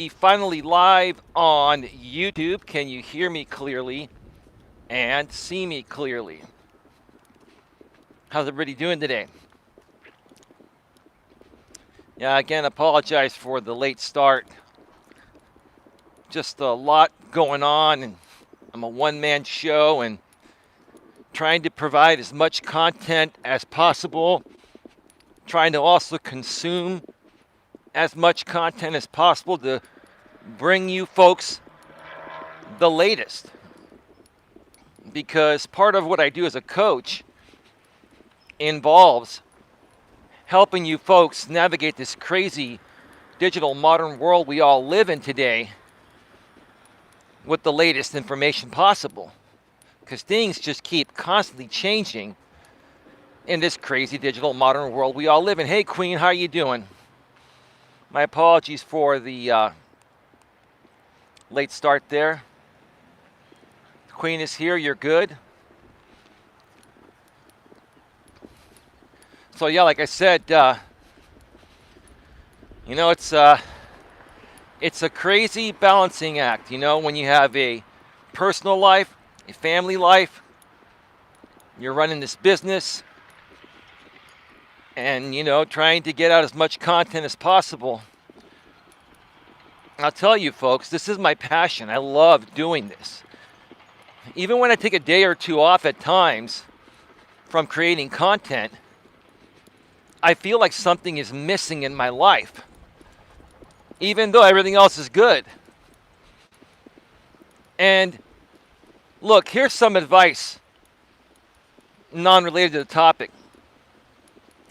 Finally live on YouTube. Can you hear me clearly and see me clearly? How's everybody doing today? Yeah, again, apologize for the late start. Just a lot going on, and I'm a one-man show and trying to provide as much content as possible, trying to also consume as much content as possible to bring you folks the latest. Because part of what I do as a coach involves helping you folks navigate this crazy digital modern world we all live in today with the latest information possible. Because things just keep constantly changing in this crazy digital modern world we all live in. Hey, Queen, how are you doing? My apologies for the late start there. Queen is here. You're good. So yeah, like I said, it's a crazy balancing act. When you have a personal life, a family life, you're running this business, and trying to get out as much content as possible. I'll tell you, folks, this is my passion. I love doing this. Even when I take a day or two off at times from creating content, I feel like something is missing in my life, even though everything else is good. And look, here's some advice, non-related to the topic.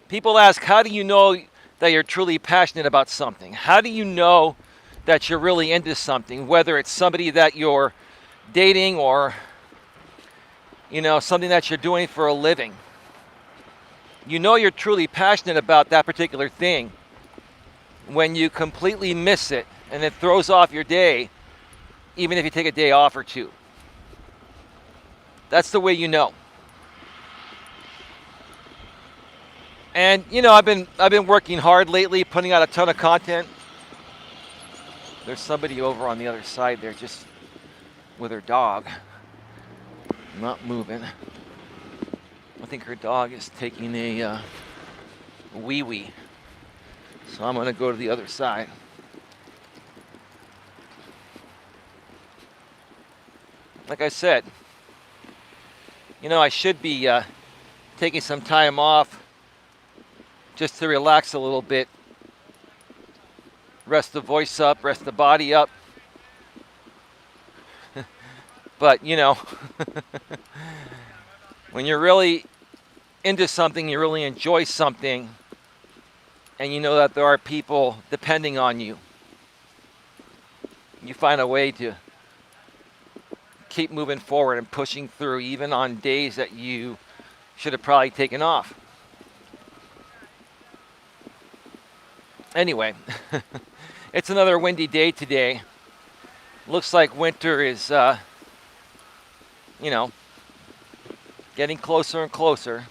People ask, how do you know that you're truly passionate about something? How do you know that you're really into something, whether it's somebody that you're dating or, something that you're doing for a living? You know you're truly passionate about that particular thing when you completely miss it and it throws off your day, even if you take a day off or two. That's the way you know. And I've been working hard lately, putting out a ton of content. There's somebody over on the other side there, just with her dog, not moving. I think her dog is taking a wee-wee. So I'm going to go to the other side. Like I said, I should be taking some time off just to relax a little bit. Rest the voice up, rest the body up. But, when you're really into something, you really enjoy something, and you know that there are people depending on you, you find a way to keep moving forward and pushing through, even on days that you should have probably taken off. Anyway, it's another windy day today. Looks like winter is, getting closer and closer.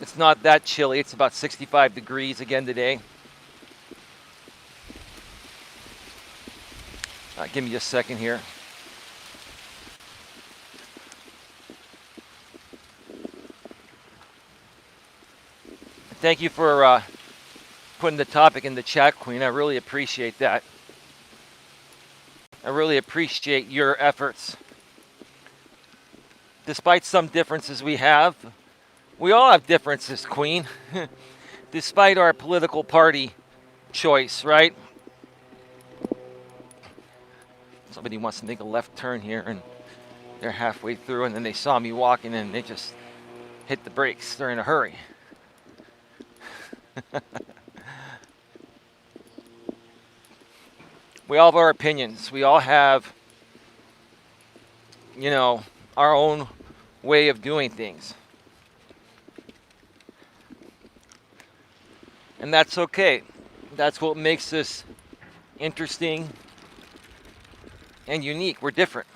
It's not that chilly. It's about 65 degrees again today. Give me just a second here. Thank you for putting the topic in the chat, Queen. I really appreciate that. I really appreciate your efforts. Despite some differences we all have differences, Queen. Despite our political party choice, right? Somebody wants to make a left turn here, and they're halfway through, and then they saw me walking, and they just hit the brakes. They're in a hurry. We all have our opinions. We all have, our own way of doing things. And that's okay. That's what makes us interesting and unique. We're different.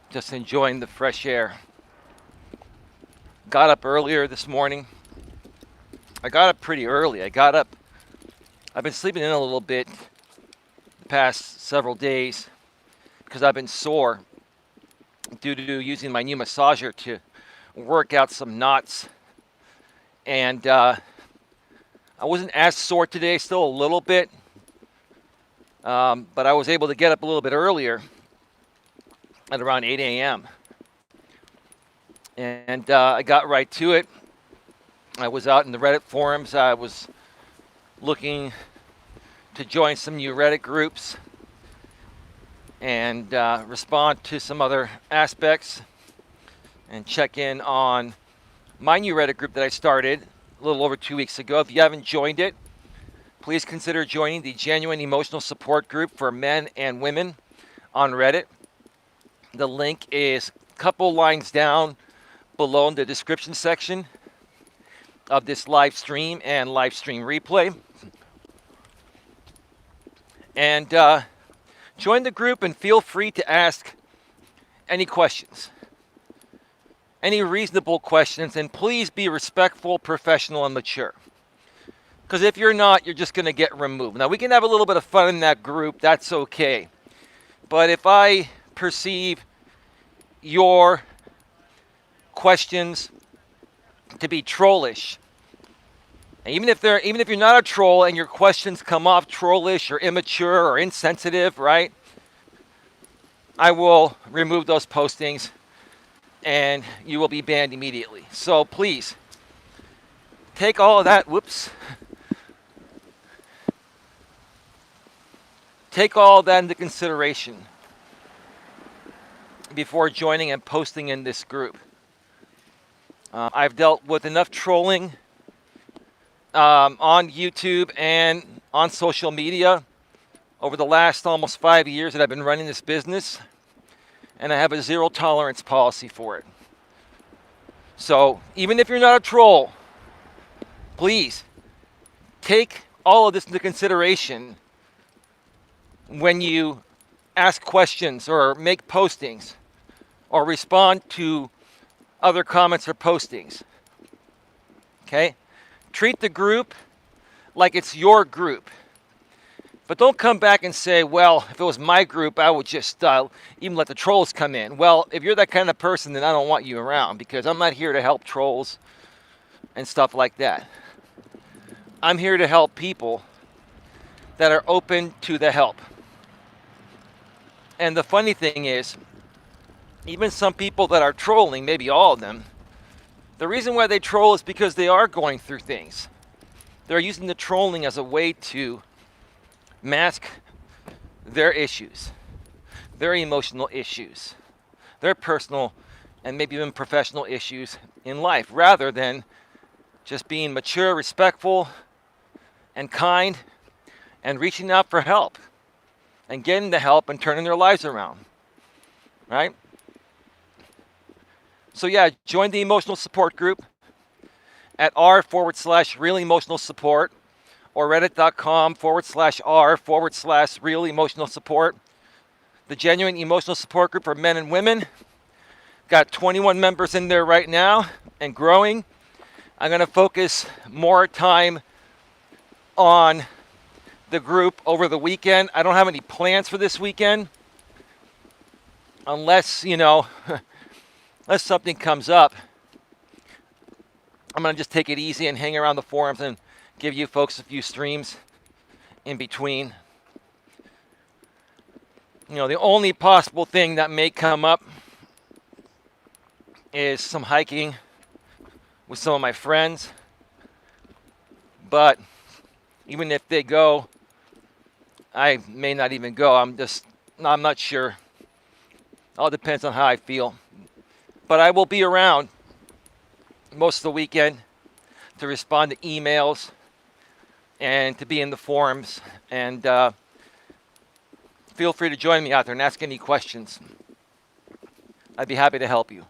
just enjoying the fresh air. Got up earlier this morning. I got up pretty early. I've been sleeping in a little bit the past several days because I've been sore due to using my new massager to work out some knots. And I wasn't as sore today, still a little bit. But I was able to get up a little bit earlier at around 8 a.m. And I got right to it. I was out in the Reddit forums. I was looking to join some new Reddit groups and respond to some other aspects and check in on my new Reddit group that I started a little over 2 weeks ago. If you haven't joined it, please consider joining the Genuine Emotional Support Group for men and women on Reddit. The link is a couple lines down below in the description section of this live stream and live stream replay. And join the group and feel free to ask any questions, any reasonable questions, and please be respectful, professional, and mature. Because if you're not, you're just going to get removed. Now, we can have a little bit of fun in that group. That's okay. But if I perceive your questions to be trollish, and even if you're not a troll and your questions come off trollish or immature or insensitive, right? I will remove those postings and you will be banned immediately. So please take all of that. Take all of that into consideration before joining and posting in this group. I've dealt with enough trolling on YouTube and on social media over the last almost 5 years that I've been running this business, and I have a zero tolerance policy for it. So even if you're not a troll, please take all of this into consideration when you ask questions or make postings or respond to other comments or postings. Okay? Treat the group like it's your group. But don't come back and say, well, if it was my group, I would just even let the trolls come in. Well, if you're that kind of person, then I don't want you around because I'm not here to help trolls and stuff like that. I'm here to help people that are open to the help. And the funny thing is, even some people that are trolling, maybe all of them, the reason why they troll is because they are going through things. They're using the trolling as a way to mask their issues, their emotional issues, their personal and maybe even professional issues in life, rather than just being mature, respectful, and kind, and reaching out for help, and getting the help and turning their lives around, right? So yeah, join the emotional support group at r/real emotional support or reddit.com/r/real emotional support. The Genuine Emotional Support Group for men and women. Got 21 members in there right now and growing. I'm going to focus more time on the group over the weekend. I don't have any plans for this weekend unless, unless something comes up. I'm going to just take it easy and hang around the forums and give you folks a few streams in between. The only possible thing that may come up is some hiking with some of my friends. But even if they go, I may not even go. I'm not sure. All depends on how I feel. But I will be around most of the weekend to respond to emails and to be in the forums. And feel free to join me out there and ask any questions. I'd be happy to help you.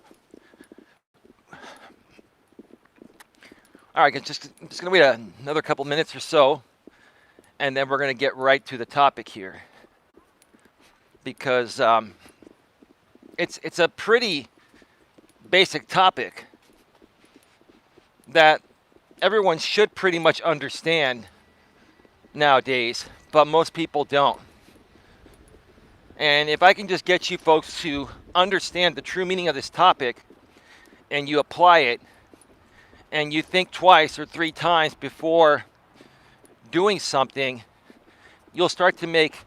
All right, I'm just going to wait another couple minutes or so, and then we're going to get right to the topic here. Because it's a pretty basic topic that everyone should pretty much understand nowadays, but most people don't. And if I can just get you folks to understand the true meaning of this topic, and you apply it, and you think twice or three times before doing something, you'll start to make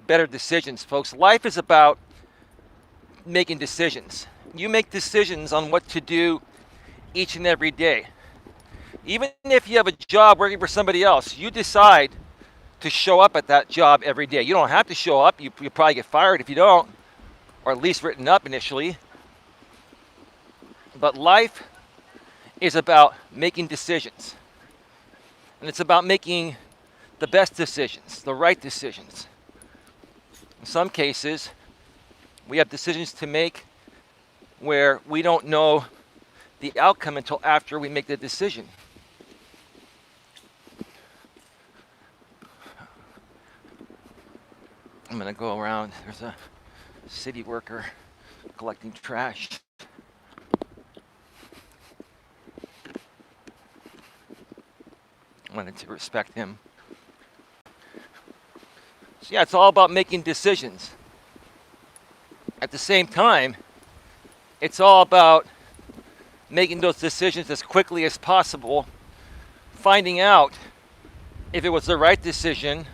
better decisions, folks. Life is about making decisions. You make decisions on what to do each and every day. Even if you have a job working for somebody else, you decide to show up at that job every day. You don't have to show up. You probably get fired if you don't, or at least written up initially. But life is about making decisions. And it's about making the best decisions, the right decisions. In some cases, we have decisions to make where we don't know the outcome until after we make the decision. I'm going to go around. There's a city worker collecting trash. I wanted to respect him. So yeah, it's all about making decisions. At the same time, it's all about making those decisions as quickly as possible, finding out if it was the right decision,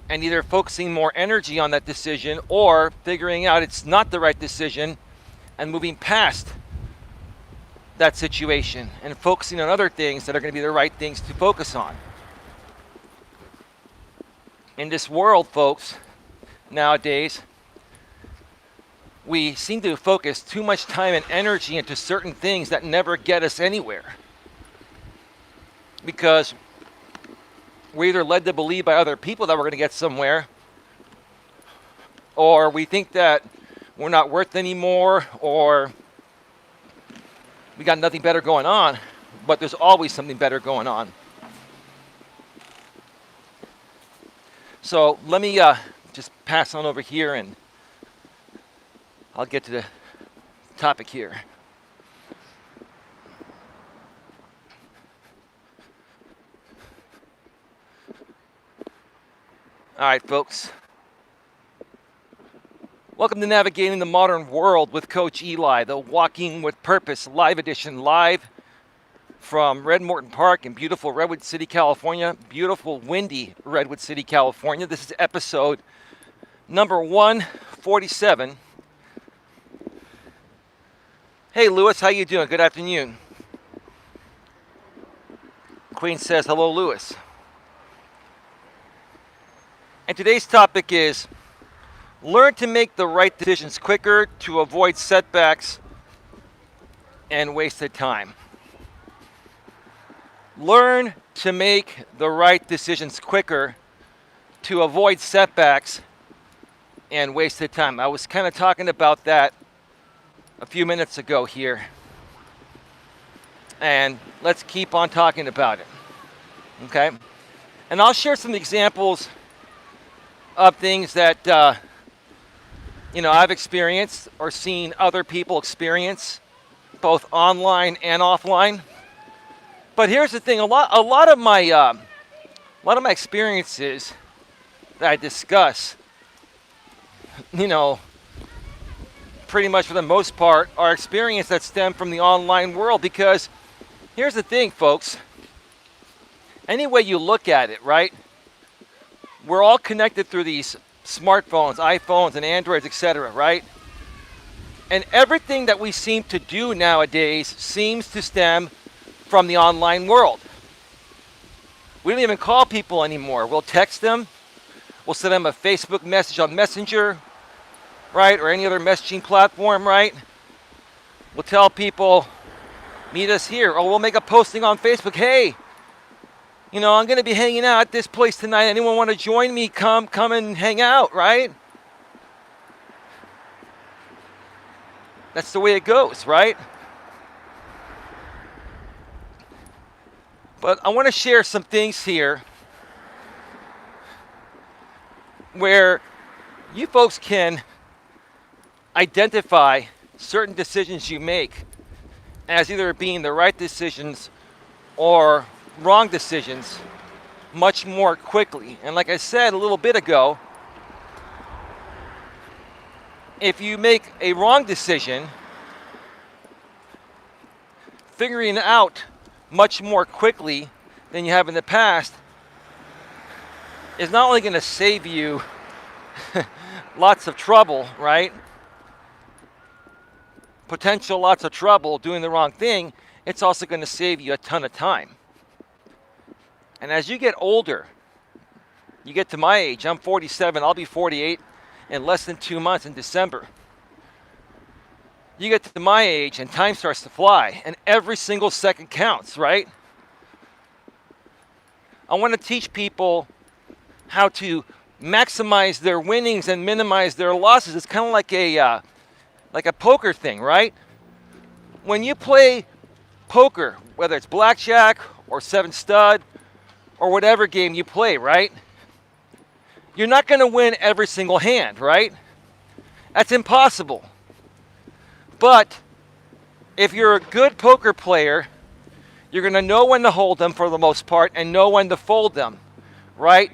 and either focusing more energy on that decision or figuring out it's not the right decision and moving past that situation and focusing on other things that are going to be the right things to focus on. In this world, folks, nowadays, we seem to focus too much time and energy into certain things that never get us anywhere. Because we're either led to believe by other people that we're going to get somewhere, or we think that we're not worth anymore, or we got nothing better going on, but there's always something better going on. So let me just pass on over here and I'll get to the topic here. All right, folks. Welcome to Navigating the Modern World with Coach Eli, the Walking with Purpose live edition, live from Red Morton Park in beautiful Redwood City, California. Beautiful, windy Redwood City, California. This is episode number 147. Hey, Lewis, how you doing? Good afternoon. Queen says, hello, Lewis. And today's topic is learn to make the right decisions quicker to avoid setbacks and wasted time. Learn to make the right decisions quicker to avoid setbacks and wasted time. I was kind of talking about that a few minutes ago here. And let's keep on talking about it. Okay? And I'll share some examples of things that I've experienced or seen other people experience, both online and offline. But here's the thing: a lot of my experiences that I discuss, pretty much for the most part, are experiences that stem from the online world. Because here's the thing, folks: any way you look at it, right? We're all connected through these smartphones, iPhones, and Androids, etc., right? And everything that we seem to do nowadays seems to stem from the online world. We don't even call people anymore. We'll text them. We'll send them a Facebook message on Messenger, right? Or any other messaging platform, right? We'll tell people, meet us here. Or we'll make a posting on Facebook. Hey, I'm going to be hanging out at this place tonight. Anyone want to join me? Come and hang out, right? That's the way it goes, right? But I want to share some things here where you folks can identify certain decisions you make as either being the right decisions or wrong decisions much more quickly. And like I said a little bit ago, if you make a wrong decision, figuring it out much more quickly than you have in the past is not only going to save you lots of trouble, right? Potential lots of trouble doing the wrong thing, it's also going to save you a ton of time. And as you get older, you get to my age, I'm 47, I'll be 48 in less than 2 months in December. You get to my age and time starts to fly and every single second counts, right? I want to teach people how to maximize their winnings and minimize their losses. It's kind of like a poker thing, right? When you play poker, whether it's blackjack or seven stud or whatever game you play, right? You're not going to win every single hand, right? That's impossible. But if you're a good poker player, you're going to know when to hold them for the most part and know when to fold them, right?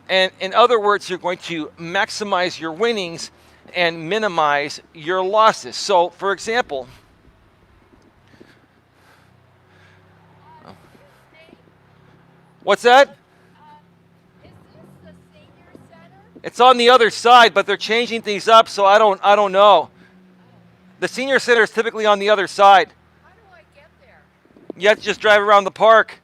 And in other words, you're going to maximize your winnings and minimize your losses. So, for example, what's that? Is this the senior center? It's on the other side, but they're changing things up, so I don't know. The senior center is typically on the other side. How do I get there? You have to just drive around the park.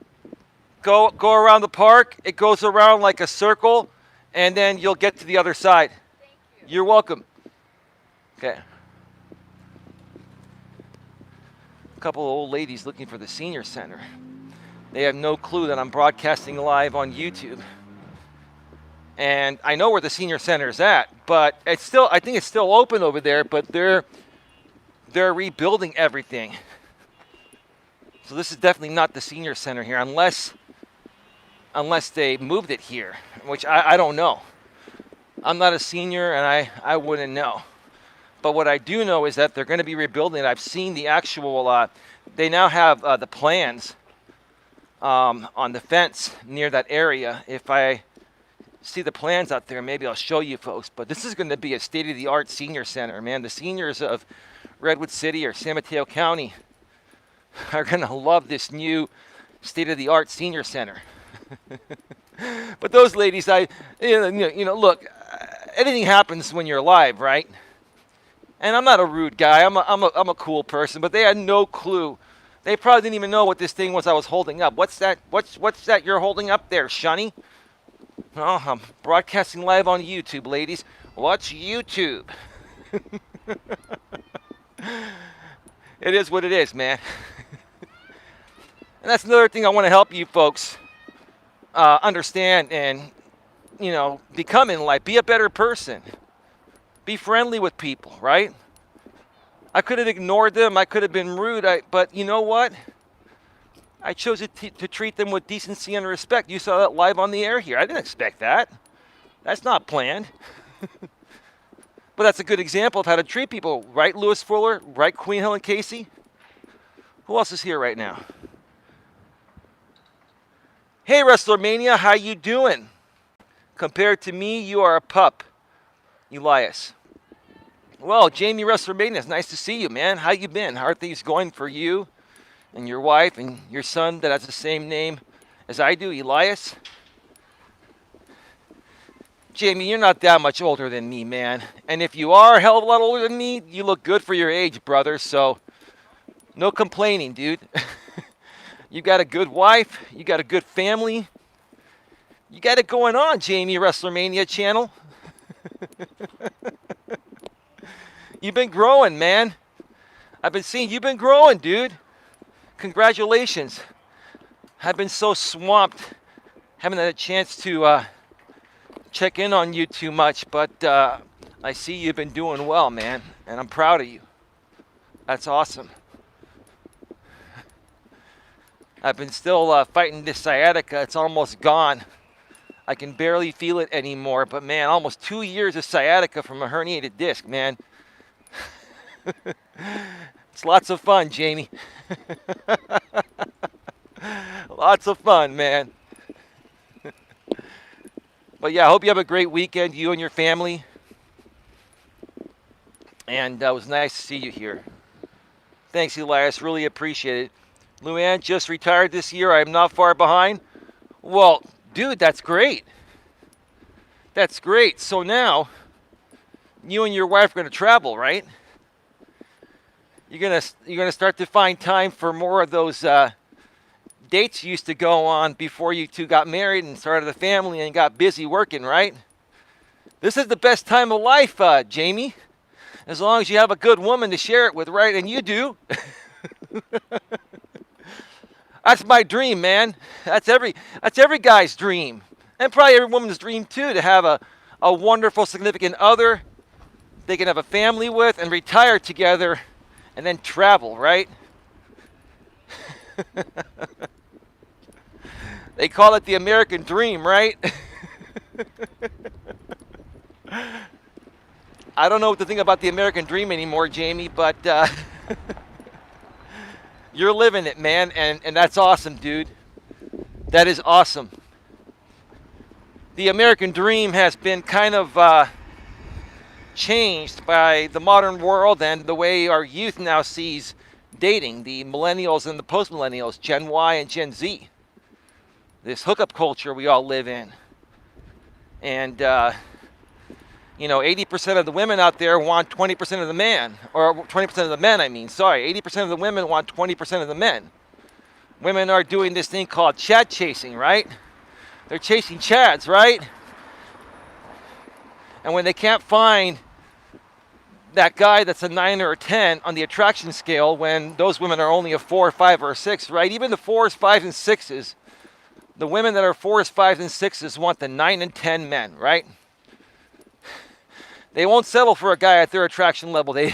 Go around the park. It goes around like a circle, and then you'll get to the other side. Thank you. You're welcome. Okay. A couple of old ladies looking for the senior center. They have no clue that I'm broadcasting live on YouTube. And I know where the senior center is at, but I think it's still open over there, but they're rebuilding everything. So this is definitely not the senior center here, unless they moved it here, which I don't know. I'm not a senior, and I wouldn't know. But what I do know is that they're going to be rebuilding it. I've seen the actual, they now have the plans on the fence near that area. If I see the plans out there, maybe I'll show you folks. But this is going to be a state-of-the-art senior center, man. The seniors of Redwood City or San Mateo County are going to love this new state-of-the-art senior center. But those ladies, look, anything happens when you're alive, right? And I'm not a rude guy. I'm a cool person, but they had no clue. They probably didn't even know what this thing was I was holding up. What's that? What's that you're holding up there, Shunny? Oh, I'm broadcasting live on YouTube, ladies. What's YouTube? It is what it is, man. And that's another thing I want to help you folks understand and, become in life. Be a better person. Be friendly with people, right? I could have ignored them. I could have been rude. But you know what? I chose to treat them with decency and respect. You saw that live on the air here. I didn't expect that. That's not planned. But that's a good example of how to treat people. Right, Lewis Fuller? Right, Queen Helen Casey? Who else is here right now? Hey, WrestleMania, how you doing? Compared to me, you are a pup. Elias. Well, Jamie WrestleMania, it's nice to see you, man. How you been? How are things going for you and your wife and your son that has the same name as I do, Elias? Jamie, you're not that much older than me, man. And if you are a hell of a lot older than me, you look good for your age, brother. So no complaining, dude. You got a good wife. You got a good family. You got it going on, Jamie WrestleMania channel. You've been growing, man. I've been seeing you've been growing, dude. Congratulations. I've been so swamped. Haven't had a chance to check in on you too much, but I see you've been doing well, man, and I'm proud of you. That's awesome. I've been still fighting this sciatica. It's almost gone. I can barely feel it anymore, but man, almost 2 years of sciatica from a herniated disc, man. It's lots of fun, Jamie. Lots of fun, man. But yeah, I hope you have a great weekend, you and your family. And it was nice to see you here. Thanks, Elias. Really appreciate it. Luann just retired this year. I'm not far behind. Well, dude, that's great. That's great. So now, you and your wife are going to travel, right? You're gonna start to find time for more of those dates you used to go on before you two got married and started a family and got busy working, right? This is the best time of life, Jamie. As long as you have a good woman to share it with, right? And you do. That's my dream, man. That's every guy's dream. And probably every woman's dream too, to have a wonderful significant other they can have a family with and retire together and then travel, right? They call it the American dream, right? I don't know what to think about the American dream anymore, Jamie, but you're living it, man, and that's awesome, dude. That is awesome. The American dream has been kind of changed by the modern world and the way our youth now sees dating, the millennials and the post-millennials, Gen Y and Gen Z. This hookup culture we all live in. And, 80% of the women out there want 20% of the man, or 20% of the men, 80% of the women want 20% of the men. Women are doing this thing called Chad chasing, right? They're chasing Chads, right? And when they can't find that guy that's a 9 or a 10 on the attraction scale, when those women are only a 4, 5, or a 6, right? Even the 4s, 5s, and 6s, the women that are 4s, 5s, and 6s want the 9 and 10 men, right? They won't settle for a guy at their attraction level. They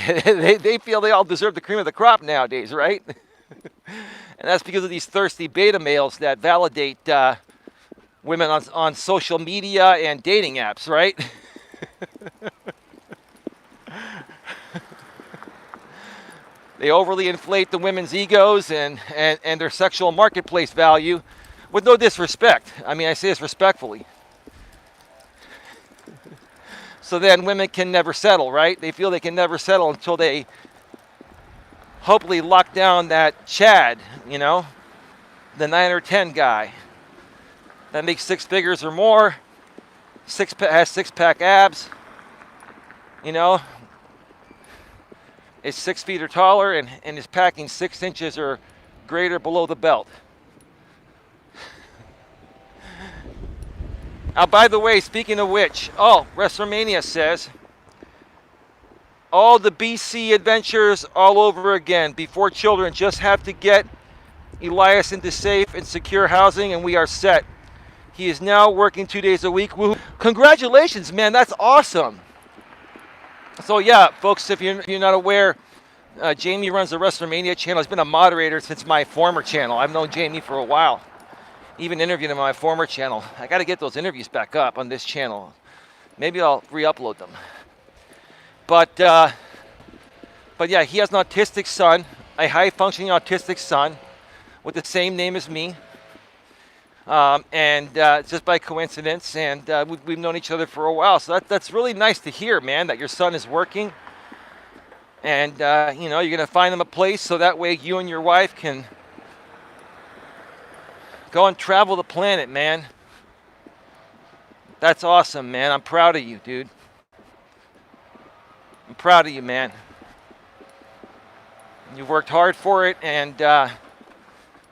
feel they all deserve the cream of the crop nowadays, right? And that's because of these thirsty beta males that validate women on social media and dating apps, right? They overly inflate the women's egos and their sexual marketplace value with no disrespect. I mean, I say this respectfully. So then women can never settle, right? They feel they can never settle until they hopefully lock down that Chad, the 9 or 10 guy that makes 6 figures or more, has 6-pack abs, is 6 feet or taller and is packing 6 inches or greater below the belt. By the way, speaking of which, WrestleMania says, all the BC adventures all over again. Before children, just have to get Elias into safe and secure housing and we are set. He is now working 2 days a week. Woo-hoo. Congratulations, man. That's awesome. So yeah, folks, if you're not aware, Jamie runs the WrestleMania channel. He's been a moderator since my former channel. I've known Jamie for a while. Even interviewed him on my former channel. I got to get those interviews back up on this channel. Maybe I'll re-upload them. But yeah, he has an autistic son, a high-functioning autistic son with the same name as me. Just by coincidence, and we've known each other for a while. So that's really nice to hear, man, that your son is working. And, you're going to find him a place so that way you and your wife can go and travel the planet, man. That's awesome, man. I'm proud of you, dude. I'm proud of you, man. You've worked hard for it, and,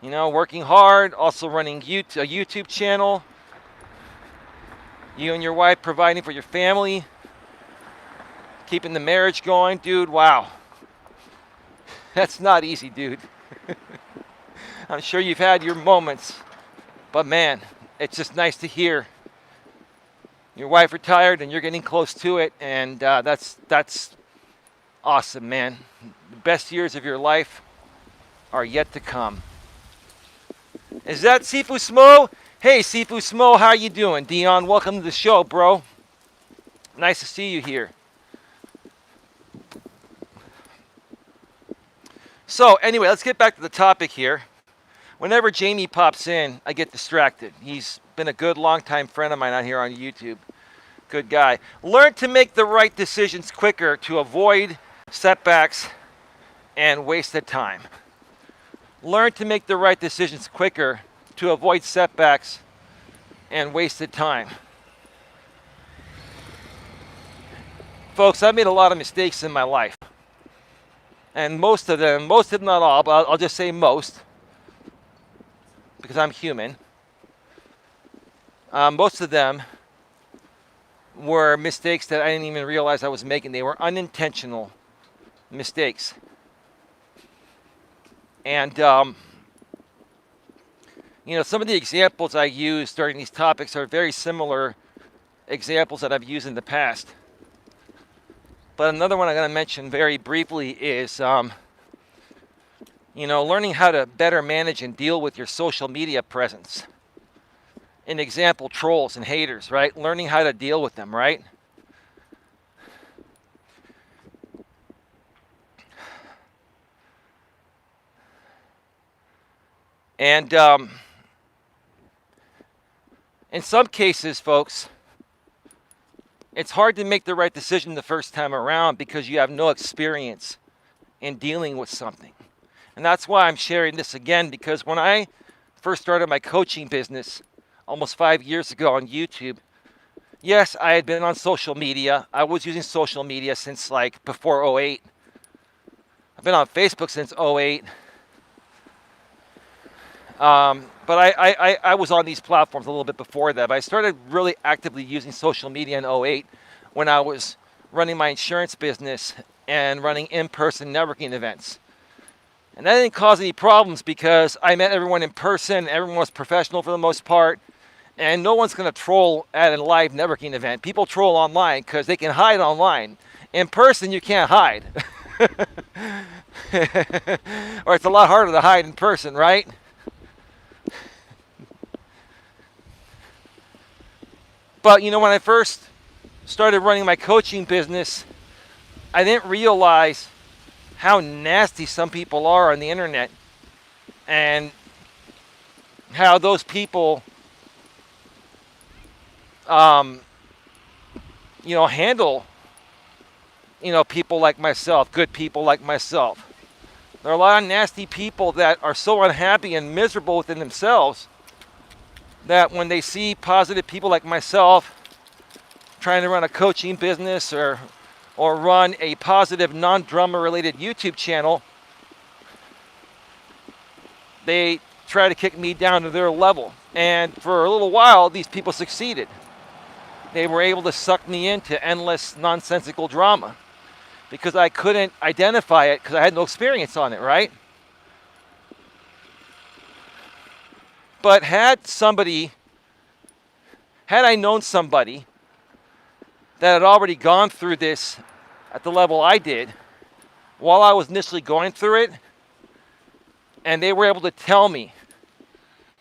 working hard, also running a YouTube channel. You and your wife providing for your family, keeping the marriage going. Dude, wow. That's not easy, dude. I'm sure you've had your moments, but man, it's just nice to hear your wife retired and you're getting close to it, and that's awesome, man. The best years of your life are yet to come. Is that Sifu Smo? Hey, Sifu Smo, how you doing? Dion, welcome to the show, bro. Nice to see you here. So anyway, let's get back to the topic here. Whenever Jamie pops in, I get distracted. He's been a good long-time friend of mine out here on YouTube. Good guy. Learn to make the right decisions quicker to avoid setbacks and wasted time. Learn to make the right decisions quicker to avoid setbacks and wasted time. Folks, I've made a lot of mistakes in my life. And most of them, not all, but I'll just say most, because I'm human. Most of them were mistakes that I didn't even realize I was making. They were unintentional mistakes. And, some of the examples I use during these topics are very similar examples that I've used in the past. But another one I'm going to mention very briefly is, learning how to better manage and deal with your social media presence. An example, trolls and haters, right? Learning how to deal with them, right? And in some cases, folks, it's hard to make the right decision the first time around because you have no experience in dealing with something. And that's why I'm sharing this again, because when I first started my coaching business almost 5 years ago on YouTube, yes, I had been on social media. I was using social media since like before '08. I've been on Facebook since '08. But I was on these platforms a little bit before that. But I started really actively using social media in '08 when I was running my insurance business and running in-person networking events. And that didn't cause any problems because I met everyone in person. Everyone was professional for the most part. And no one's going to troll at a live networking event. People troll online because they can hide online. In person, you can't hide. Or it's a lot harder to hide in person, right? But, when I first started running my coaching business, I didn't realize how nasty some people are on the internet and how those people, handle, people like myself, good people like myself. There are a lot of nasty people that are so unhappy and miserable within themselves that when they see positive people like myself trying to run a coaching business or run a positive non-drama related YouTube channel, they try to kick me down to their level. And for a little while, these people succeeded. They were able to suck me into endless nonsensical drama because I couldn't identify it because I had no experience on it, right? But had I known somebody that had already gone through this at the level I did, while I was initially going through it, and they were able to tell me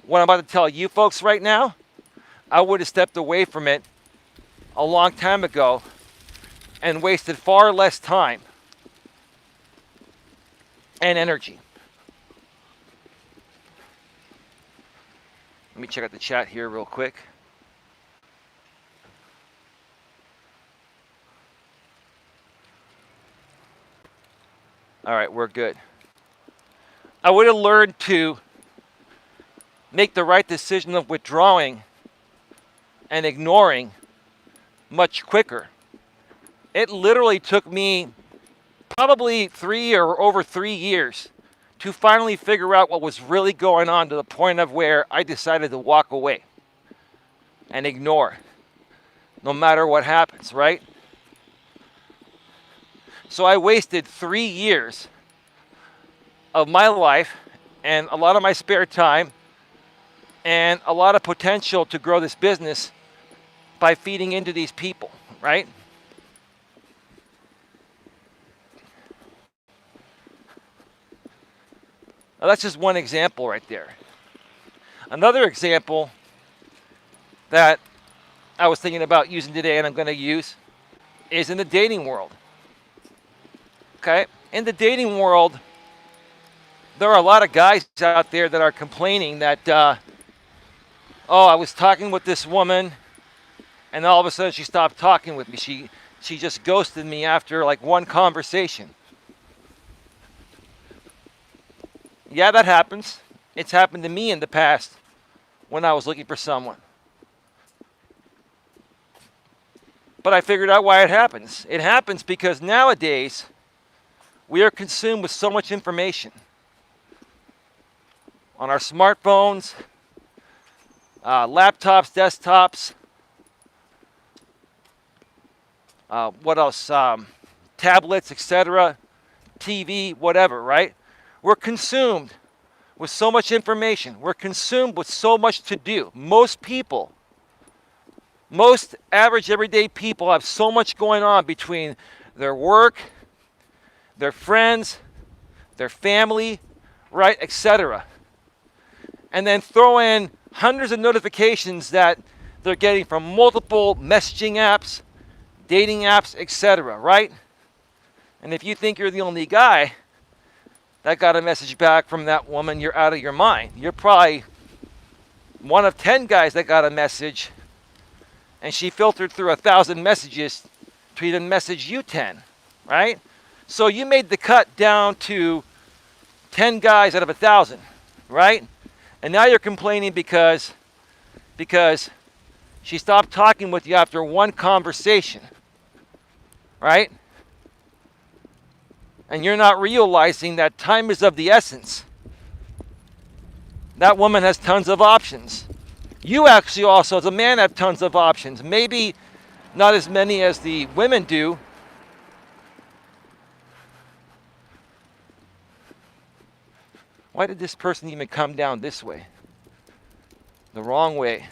what I'm about to tell you folks right now, I would have stepped away from it a long time ago and wasted far less time and energy. Let me check out the chat here real quick. All right, we're good. I would have learned to make the right decision of withdrawing and ignoring much quicker. It literally took me probably 3 or over 3 years to finally figure out what was really going on to the point of where I decided to walk away and ignore no matter what happens, right? So I wasted 3 years of my life and a lot of my spare time and a lot of potential to grow this business by feeding into these people, right? Now that's just one example right there. Another example that I was thinking about using today and I'm going to use is in the dating world. Okay? In the dating world, there are a lot of guys out there that are complaining that, oh, I was talking with this woman, and all of a sudden she stopped talking with me. She just ghosted me after like one conversation. Yeah, that happens. It's happened to me in the past when I was looking for someone. But I figured out why it happens. It happens because nowadays we are consumed with so much information on our smartphones, laptops, desktops, what else? Tablets, etc., TV, whatever, right? We're consumed with so much information. We're consumed with so much to do. Most people, most average everyday people have so much going on between their work, their friends, their family, right, etc. And then throw in hundreds of notifications that they're getting from multiple messaging apps, dating apps, etc., right? And if you think you're the only guy that got a message back from that woman, you're out of your mind. You're probably one of 10 guys that got a message, and she filtered through 1,000 messages to even message you 10, right? So you made the cut down to 10 guys out of 1,000, right? And now you're complaining because she stopped talking with you after one conversation, right? And you're not realizing that time is of the essence. That woman has tons of options. You actually also, as a man, have tons of options. Maybe not as many as the women do. Why did this person even come down this way? The wrong way.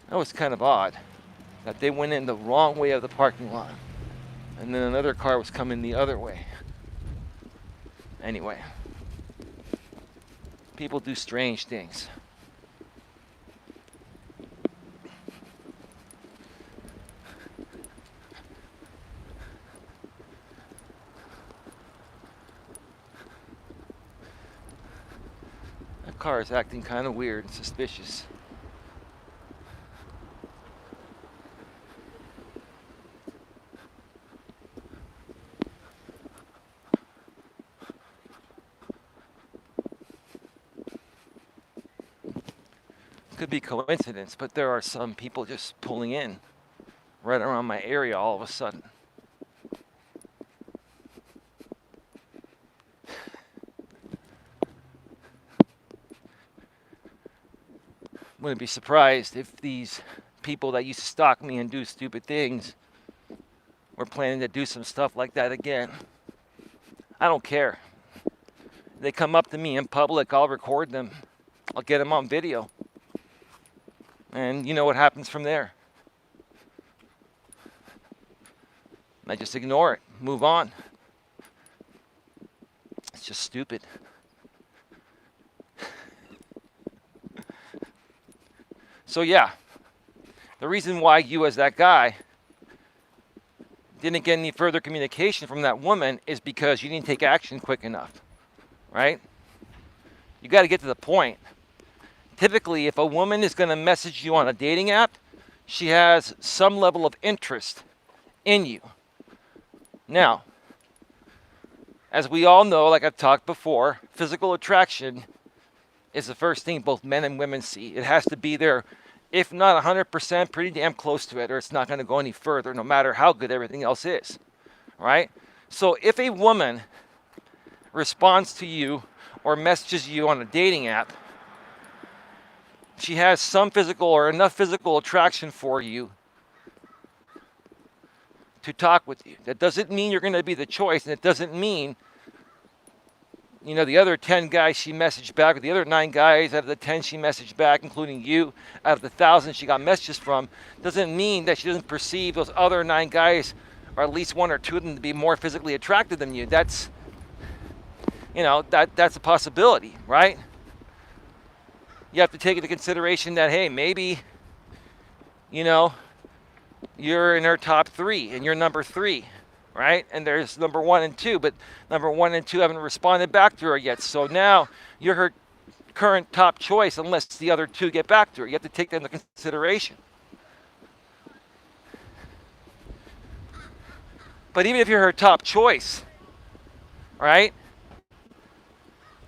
That was kind of odd that they went in the wrong way of the parking lot, and then another car was coming the other way. Anyway, people do strange things. That car is acting kind of weird and suspicious. Could be coincidence, but there are some people just pulling in right around my area all of a sudden. Wouldn't be surprised if these people that used to stalk me and do stupid things were planning to do some stuff like that again. I don't care. They come up to me in public, I'll record them. I'll get them on video. And you know what happens from there. I just ignore it, move on. It's just stupid. So yeah, the reason why you as that guy didn't get any further communication from that woman is because you didn't take action quick enough, right? You got to get to the point. Typically, if a woman is going to message you on a dating app, she has some level of interest in you. Now, as we all know, like I've talked before, physical attraction is the first thing both men and women see. It has to be there, if not 100%, pretty damn close to it, or it's not going to go any further, no matter how good everything else is, right? So if a woman responds to you or messages you on a dating app, she has some physical or enough physical attraction for you to talk with you. That doesn't mean you're going to be the choice, and it doesn't mean, you know, the other 10 guys she messaged back, or the other 9 guys out of the 10 she messaged back, including you, out of the 1,000 she got messages from, doesn't mean that she doesn't perceive those other 9 guys, or at least 1 or 2 of them, to be more physically attractive than you. That's, you know, that's a possibility, right? You have to take into consideration that, hey, maybe, you know, you're in her top 3 and you're number 3, right? And there's number 1 and 2, but number 1 and 2 haven't responded back to her yet. So now you're her current top choice unless the other 2 get back to her. You have to take that into consideration. But even if you're her top choice, right?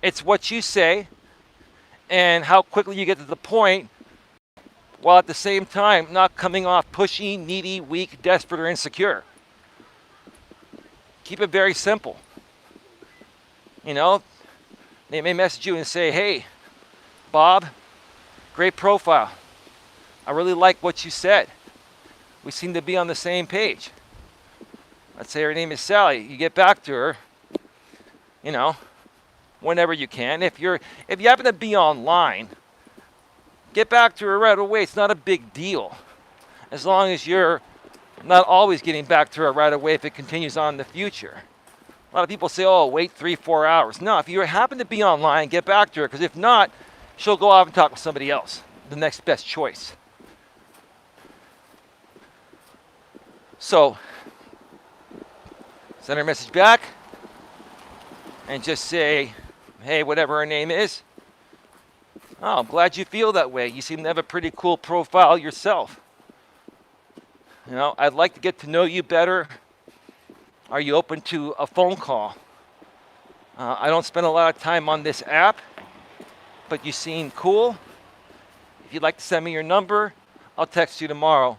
It's what you say and how quickly you get to the point, while at the same time not coming off pushy, needy, weak, desperate, or insecure. Keep it very simple. You know, they may message you and say, hey, Bob, great profile. I really like what you said. We seem to be on the same page. Let's say her name is Sally. You get back to her, you know, whenever you can. If you happen to be online, get back to her right away. It's not a big deal. As long as you're not always getting back to her right away if it continues on in the future. A lot of people say, oh, wait 3-4 hours. No, if you happen to be online, get back to her, because if not, she'll go off and talk with somebody else, the next best choice. So, send her a message back and just say, hey, whatever her name is, oh, I'm glad you feel that way. You seem to have a pretty cool profile yourself. You know, I'd like to get to know you better. Are you open to a phone call? I don't spend a lot of time on this app, but you seem cool. If you'd like to send me your number, I'll text you tomorrow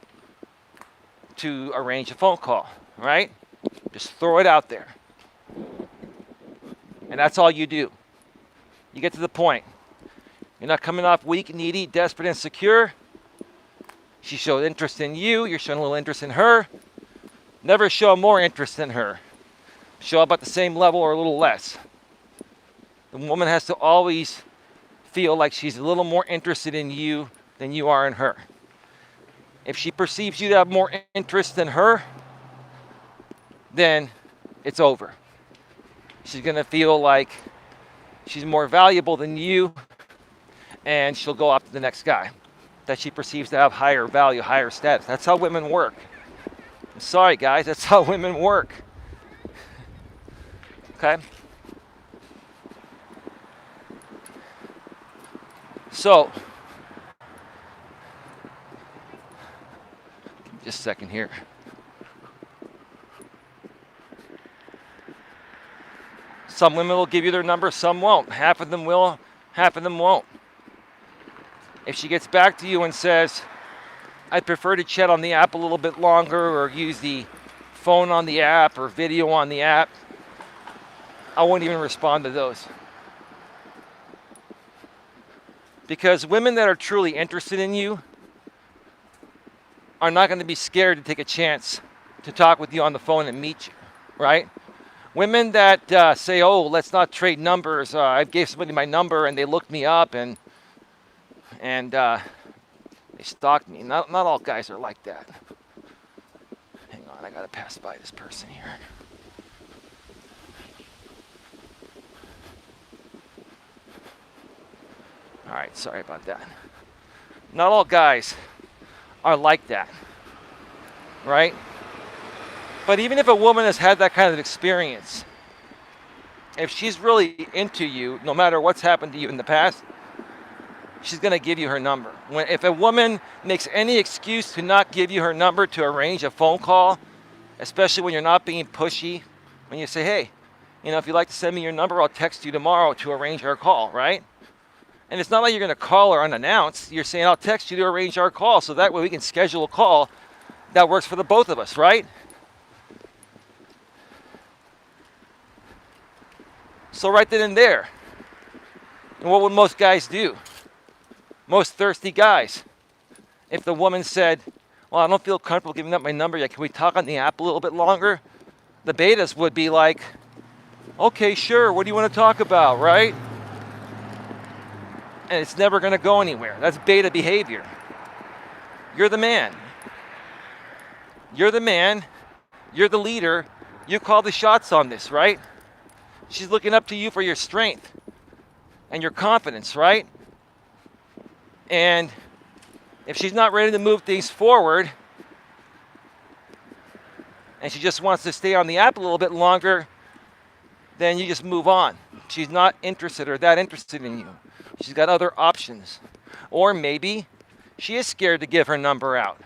to arrange a phone call, right? Just throw it out there. And that's all you do. You get to the point. You're not coming off weak, needy, desperate, insecure. She showed interest in you. You're showing a little interest in her. Never show more interest in her. Show about the same level or a little less. The woman has to always feel like she's a little more interested in you than you are in her. If she perceives you to have more interest than her, then it's over. She's going to feel like she's more valuable than you, and she'll go off to the next guy that she perceives to have higher value, higher status. That's how women work. I'm sorry, guys, that's how women work. Okay? So, just a second here. Some women will give you their number, some won't. Half of them will, half of them won't. If she gets back to you and says, I'd prefer to chat on the app a little bit longer, or use the phone on the app or video on the app, I won't even respond to those. Because women that are truly interested in you are not going to be scared to take a chance to talk with you on the phone and meet you, right? Women that say, oh, let's not trade numbers. I gave somebody my number and they looked me up and they stalked me. Not all guys are like that. Hang on, I got to pass by this person here. All right, sorry about that. Not all guys are like that, right? But even if a woman has had that kind of experience, if she's really into you, no matter what's happened to you in the past, she's going to give you her number. If a woman makes any excuse to not give you her number to arrange a phone call, especially when you're not being pushy, when you say, hey, you know, if you'd like to send me your number, I'll text you tomorrow to arrange our call, right? And it's not like you're going to call her unannounced. You're saying, I'll text you to arrange our call, so that way we can schedule a call that works for the both of us, right? So right then and there. And what would most guys do? Most thirsty guys. If the woman said, well, I don't feel comfortable giving up my number yet, can we talk on the app a little bit longer? The betas would be like, okay, sure, what do you want to talk about, right? And it's never going to go anywhere. That's beta behavior. You're the man. You're the man. You're the leader. You call the shots on this, right? She's looking up to you for your strength and your confidence, right? And if she's not ready to move things forward, and she just wants to stay on the app a little bit longer, then you just move on. She's not interested or that interested in you. She's got other options. Or maybe she is scared to give her number out.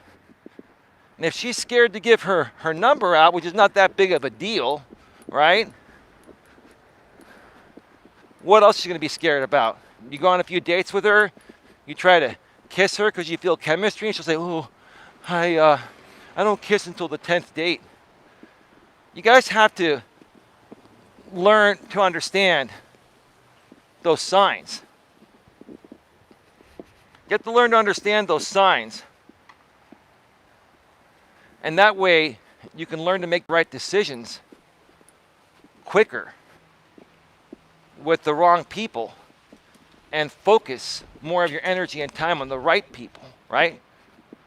And if she's scared to give her number out, which is not that big of a deal, right? What else is she going to be scared about? You go on a few dates with her, you try to kiss her because you feel chemistry, and she'll say, oh, I don't kiss until the 10th date. You guys have to learn to understand those signs. You have to learn to understand those signs. And that way, you can learn to make the right decisions quicker with the wrong people and focus more of your energy and time on the right people, right?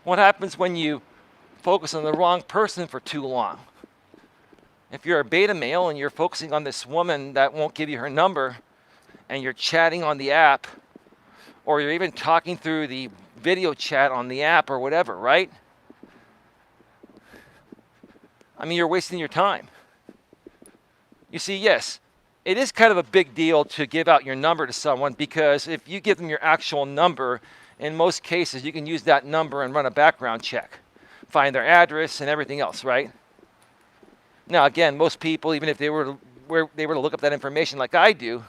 What happens when you focus on the wrong person for too long? If you're a beta male and you're focusing on this woman that won't give you her number, and you're chatting on the app, or you're even talking through the video chat on the app or whatever, right? I mean, you're wasting your time. You see, yes, it is kind of a big deal to give out your number to someone, because if you give them your actual number, in most cases, you can use that number and run a background check, find their address and everything else, right? Now, again, most people, even if they were to look up that information like I do,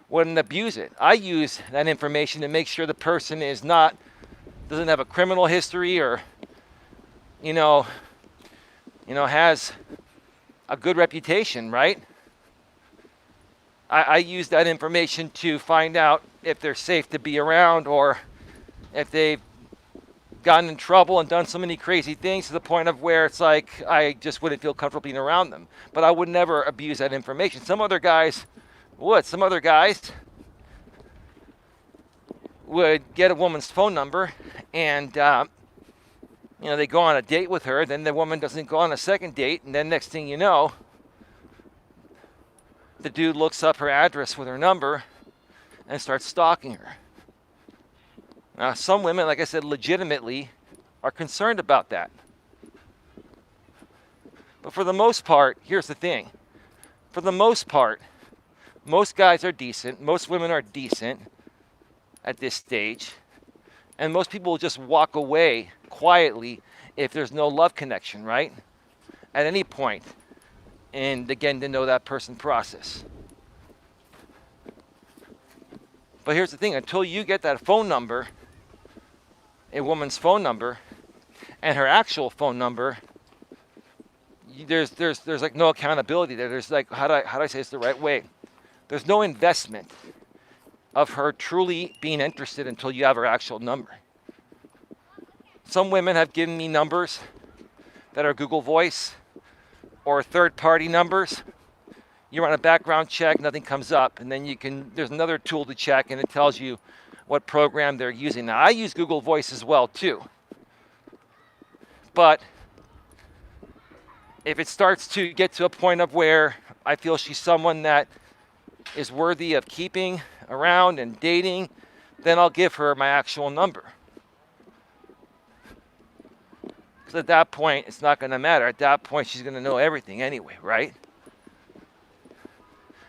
wouldn't abuse it. I use that information to make sure the person doesn't have a criminal history, or, has a good reputation, right? I use that information to find out if they're safe to be around, or if they've gotten in trouble and done so many crazy things to the point of where it's like I just wouldn't feel comfortable being around them. But I would never abuse that information. Some other guys would. Some other guys would get a woman's phone number, and they go on a date with her. Then the woman doesn't go on a second date, and then next thing you know, the dude looks up her address with her number and starts stalking her. Now, some women, like I said, legitimately are concerned about that. But for the most part, here's the thing. For the most part, most guys are decent. Most women are decent at this stage. And most people will just walk away quietly if there's no love connection, right? At any point in the getting to know that person process. But here's the thing. Until you get that phone number, a woman's phone number, and her actual phone number, there's like no accountability there. There's like, how do I say this the right way? There's no investment of her truly being interested until you have her actual number. Some women have given me numbers that are Google Voice or third-party numbers. You run a background check, nothing comes up, and then there's another tool to check, and it tells you what program they're using. Now, I use Google Voice as well, too. But if it starts to get to a point of where I feel she's someone that is worthy of keeping around and dating, then I'll give her my actual number. Because at that point, it's not going to matter. At that point, she's going to know everything anyway, right?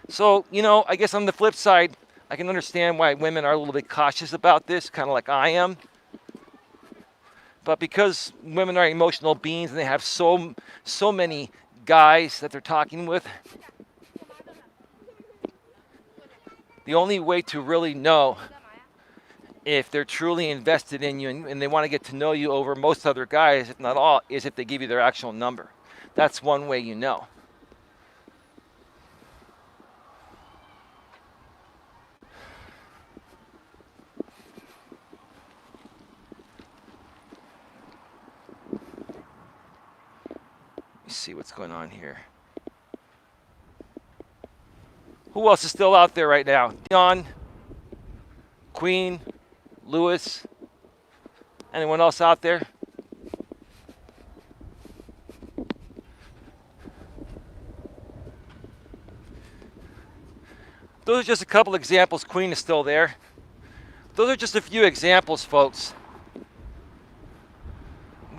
So, I guess on the flip side, I can understand why women are a little bit cautious about this, kind of like I am. But because women are emotional beings and they have so many guys that they're talking with, the only way to really know if they're truly invested in you and they want to get to know you over most other guys, if not all, is if they give you their actual number. That's one way you know. Let me see what's going on here. Who else is still out there right now? Dion, Queen, Lewis, anyone else out there? Those are just a couple examples. Queen is still there. Those are just a few examples, folks.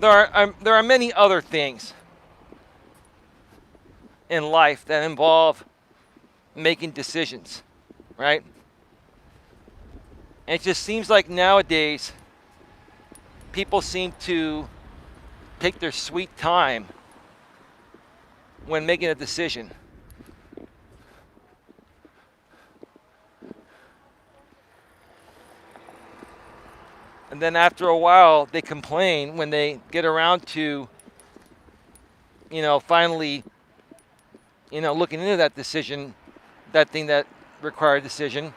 There are many other things in life that involve making decisions, right? And it just seems like nowadays people seem to take their sweet time when making a decision. And then after a while, they complain when they get around to, finally, looking into that decision, that thing that required a decision,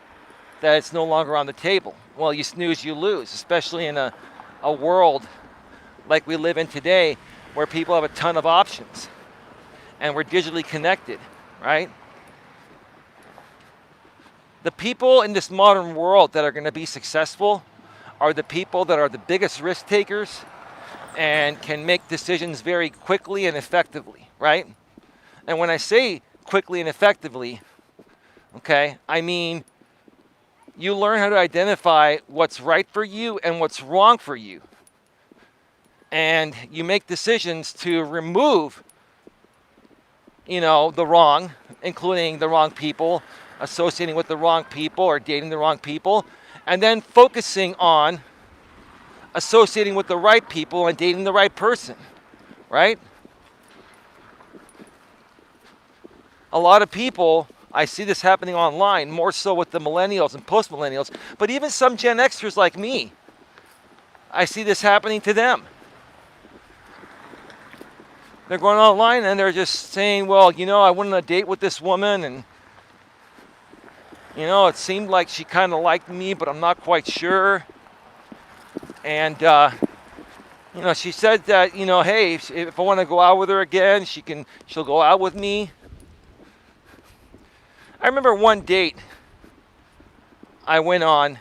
that it's no longer on the table. Well, you snooze, you lose, especially in a world like we live in today where people have a ton of options and we're digitally connected, right? The people in this modern world that are going to be successful are the people that are the biggest risk takers and can make decisions very quickly and effectively, right? And when I say quickly and effectively, okay, I mean you learn how to identify what's right for you and what's wrong for you. And you make decisions to remove, the wrong, including the wrong people, associating with the wrong people or dating the wrong people, and then focusing on associating with the right people and dating the right person, right? A lot of people, I see this happening online, more so with the millennials and post-millennials, but even some Gen Xers like me, I see this happening to them. They're going online and they're just saying, well, I went on a date with this woman and, it seemed like she kind of liked me, but I'm not quite sure. And, she said that, hey, if I want to go out with her again, she'll go out with me. I remember one date I went on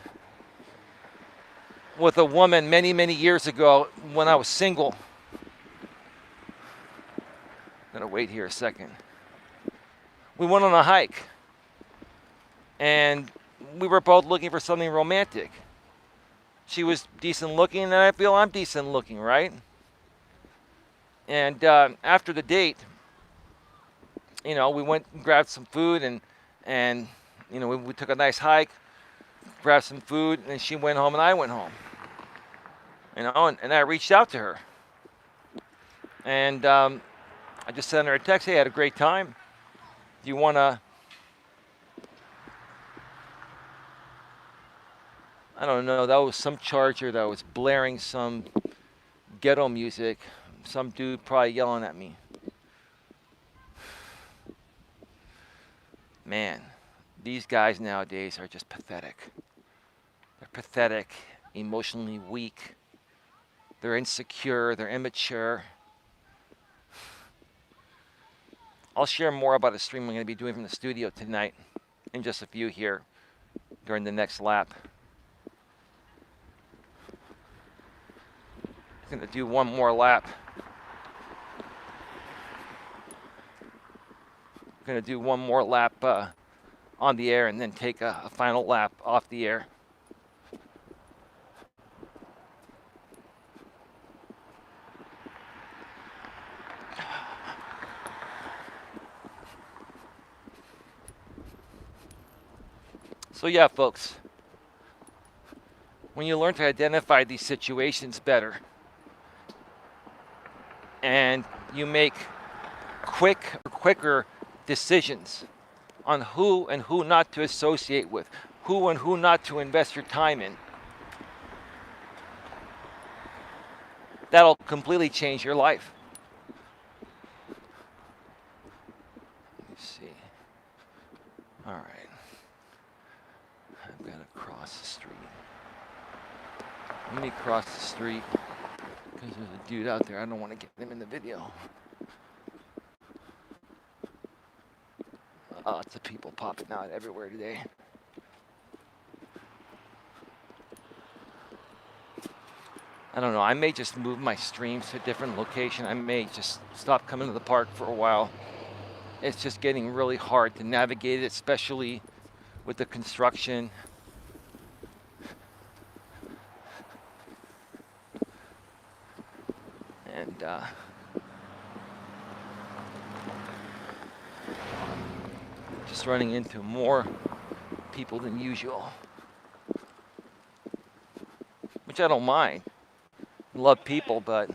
with a woman many, many years ago when I was single. I'm gonna wait here a second. We went on a hike and we were both looking for something romantic. She was decent looking and I feel I'm decent looking, right? And after the date, we went and grabbed some food and we took a nice hike, grabbed some food, and she went home and I went home. And I reached out to her. And I just sent her a text, hey, I had a great time. Do you want to, I don't know, that was some charger that was blaring some ghetto music. Some dude probably yelling at me. Man, these guys nowadays are just pathetic. They're pathetic, emotionally weak. They're insecure, they're immature. I'll share more about a stream I'm going to be doing from the studio tonight in just a few here during the next lap. I'm going to do one more lap. I'm going to do one more lap on the air and then take a final lap off the air. So yeah, folks, when you learn to identify these situations better and you make quicker decisions on who and who not to associate with, who and who not to invest your time in, that'll completely change your life. Let me see. All right. I've got to cross the street. Let me cross the street because there's a dude out there. I don't want to get him in the video. Lots of people popping out everywhere today. I don't know. I may just move my streams to a different location. I may just stop coming to the park for a while. It's just getting really hard to navigate it, especially with the construction. And Just running into more people than usual, which I don't mind. I love people, but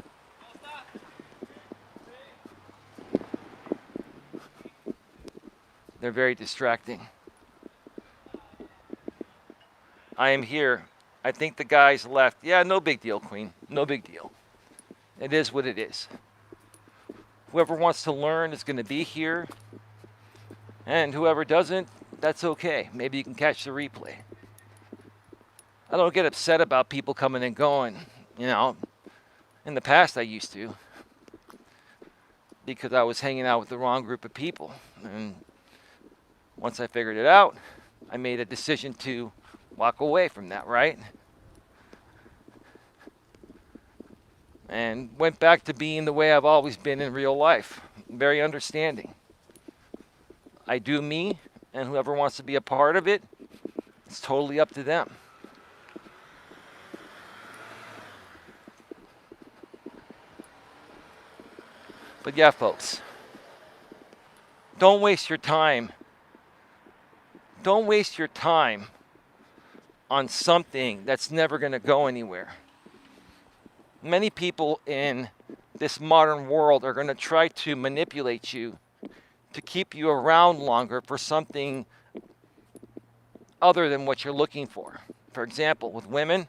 they're very distracting. I am here. I think the guys left. Yeah, no big deal, Queen. No big deal. It is what it is. Whoever wants to learn is going to be here. And whoever doesn't, that's okay. Maybe you can catch the replay. I don't get upset about people coming and going. You know, in the past I used to. Because I was hanging out with the wrong group of people. And once I figured it out, I made a decision to walk away from that, right? And went back to being the way I've always been in real life. Very understanding. I do me, and whoever wants to be a part of it, it's totally up to them. But yeah, folks, don't waste your time. Don't waste your time on something that's never going to go anywhere. Many people in this modern world are going to try to manipulate you to keep you around longer for something other than what you're looking for. For example, with women,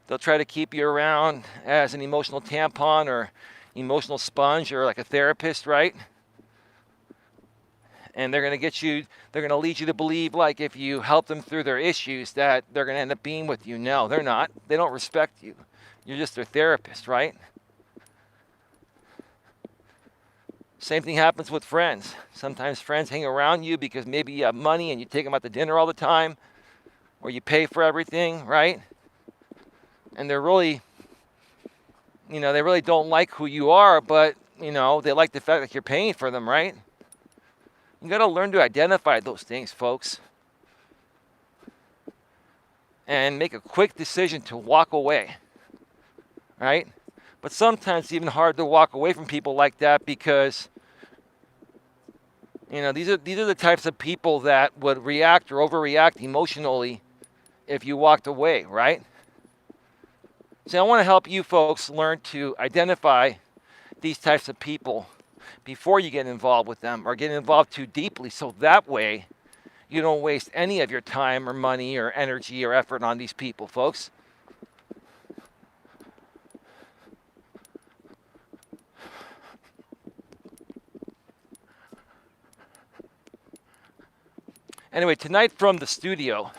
they'll try to keep you around as an emotional tampon or emotional sponge or like a therapist, right? And they're going to lead you to believe like if you help them through their issues that they're going to end up being with you. No, they're not. They don't respect you. You're just their therapist, right? Same thing happens with friends. Sometimes friends hang around you because maybe you have money and you take them out to dinner all the time, or you pay for everything, right? And they're really, they really don't like who you are, but, they like the fact that you're paying for them, right? You got to learn to identify those things, folks. And make a quick decision to walk away, right? But sometimes it's even hard to walk away from people like that because, these are the types of people that would react or overreact emotionally if you walked away, right? So I want to help you folks learn to identify these types of people before you get involved with them or get involved too deeply, so that way you don't waste any of your time or money or energy or effort on these people, folks. Anyway, tonight from the studio,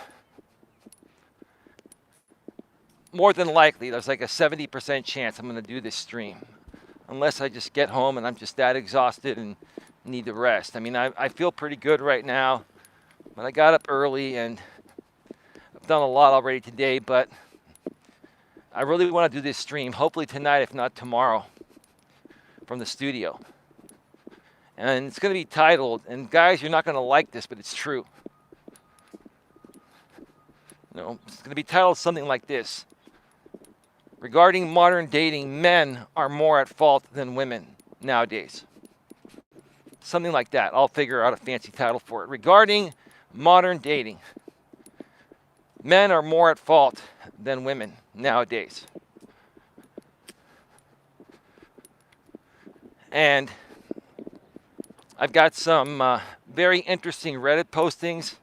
more than likely, there's like a 70% chance I'm going to do this stream. Unless I just get home and I'm just that exhausted and need to rest. I mean, I feel pretty good right now, but I got up early and I've done a lot already today, but I really want to do this stream, hopefully tonight, if not tomorrow, from the studio. And it's going to be titled, and guys, you're not going to like this, but it's true. It's going to be titled something like this. Regarding modern dating, men are more at fault than women nowadays. Something like that. I'll figure out a fancy title for it. Regarding modern dating, men are more at fault than women nowadays. And I've got some very interesting Reddit postings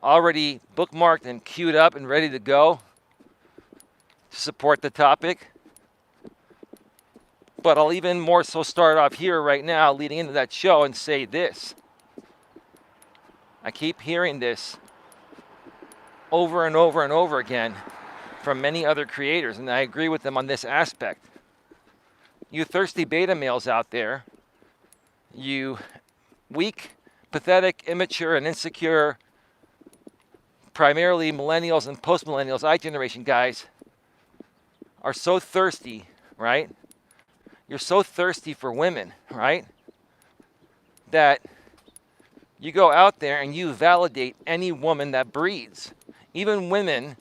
already bookmarked and queued up and ready to go to support the topic. But I'll even more so start off here right now, leading into that show, and say this. I keep hearing this over and over and over again from many other creators, and I agree with them on this aspect. You thirsty beta males out there, you weak, pathetic, immature, and insecure, primarily millennials and post-millennials, I-generation guys, are so thirsty, right? You're so thirsty for women, right? That you go out there and you validate any woman that breathes. Even women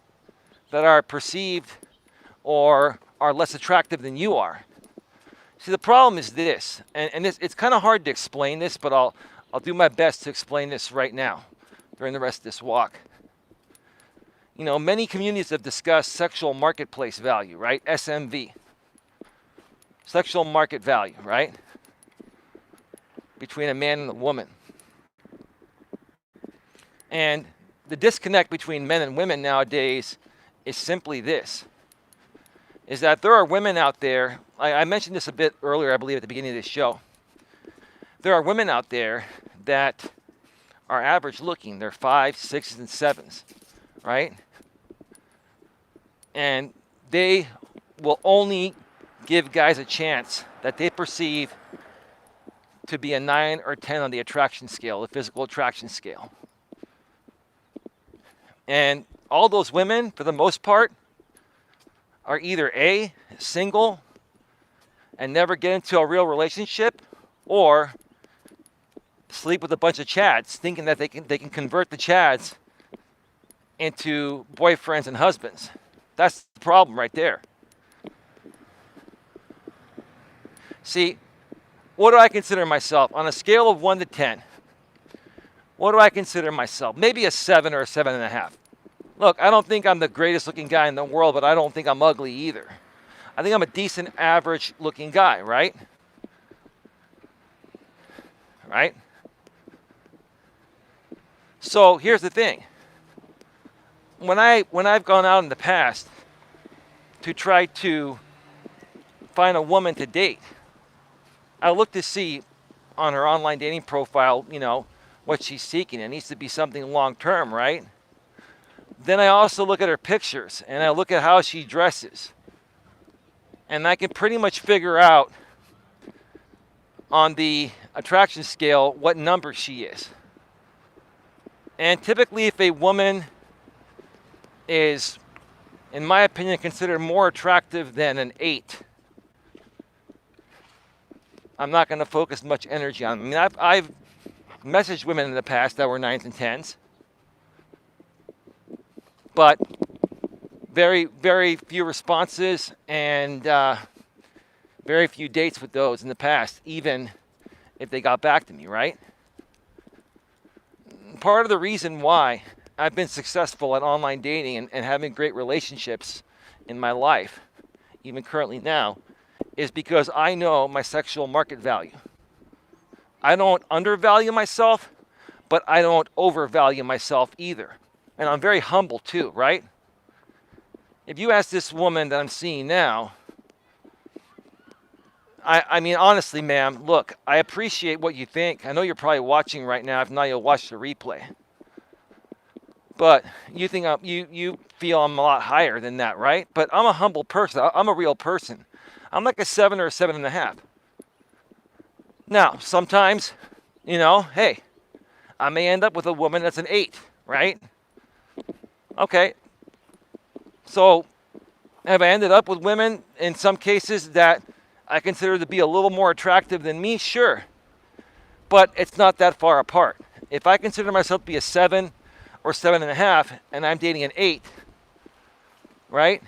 that are perceived or are less attractive than you are. See, the problem is this, and it's kind of hard to explain this, but I'll I'll do my best to explain this right now during the rest of this walk. You know, many communities have discussed sexual marketplace value, right? SMV. Sexual market value, right? Between a man and a woman. And the disconnect between men and women nowadays is simply this, is that there are women out there, I mentioned this a bit earlier, I believe, at the beginning of this show. There are women out there that are average looking. They're 5s, 6s, and 7s, right? And they will only give guys a chance that they perceive to be a 9 or 10 on the attraction scale, the physical attraction scale. And all those women, for the most part, are either A, single and never get into a real relationship, or sleep with a bunch of chads, thinking that they can convert the chads into boyfriends and husbands. That's the problem right there. See, what do I consider myself? On a scale of 1 to 10, what do I consider myself? Maybe a 7 or a 7.5. Look, I don't think I'm the greatest looking guy in the world, but I don't think I'm ugly either. I think I'm a decent average looking guy, right? Right? So here's the thing. When I've gone out in the past to try to find a woman to date, I look to see on her online dating profile, you know, what she's seeking. It needs to be something long term, right? Then I also look at her pictures and I look at how she dresses. And I can pretty much figure out on the attraction scale what number she is. And typically if a woman is, in my opinion, considered more attractive than an 8, I'm not going to focus much energy on them. I mean, I've messaged women in the past that were 9s and 10s. But very, very few responses and very few dates with those in the past, even if they got back to me, right? Part of the reason why I've been successful at online dating and having great relationships in my life, even currently now, is because I know my sexual market value. I don't undervalue myself, but I don't overvalue myself either. And I'm very humble too, right? If you ask this woman that I'm seeing now, I mean, honestly, ma'am, look, I appreciate what you think. I know you're probably watching right now. If not, you'll watch the replay. But you think you feel I'm a lot higher than that, right? But I'm a humble person. I'm a real person. I'm like a 7 or a 7.5. Now, sometimes, you know, hey, I may end up with a woman that's an 8, right? Okay. So, have I ended up with women in some cases that I consider to be a little more attractive than me? Sure. But it's not that far apart. If I consider myself to be a 7 or 7.5 and I'm dating an 8, right?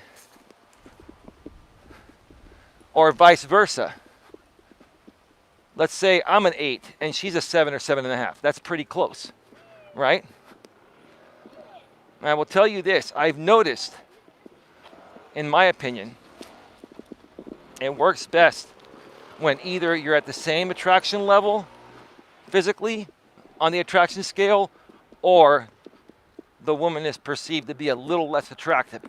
Or vice versa. Let's say I'm an 8 and she's a 7 or 7.5. That's pretty close, right? And I will tell you this. I've noticed, in my opinion, it works best when either you're at the same attraction level physically on the attraction scale, or the woman is perceived to be a little less attractive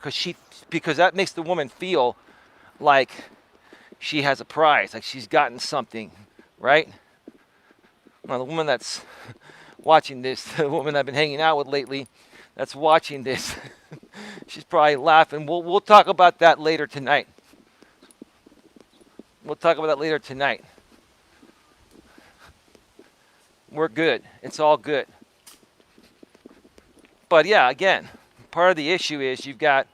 because that makes the woman feel like she has a prize, like she's gotten something, right? Now, the woman that's watching this, the woman I've been hanging out with lately, that's watching this, she's probably laughing. We'll talk about that later tonight. We'll talk about that later tonight. We're good. It's all good. But yeah, again, part of the issue is you've got,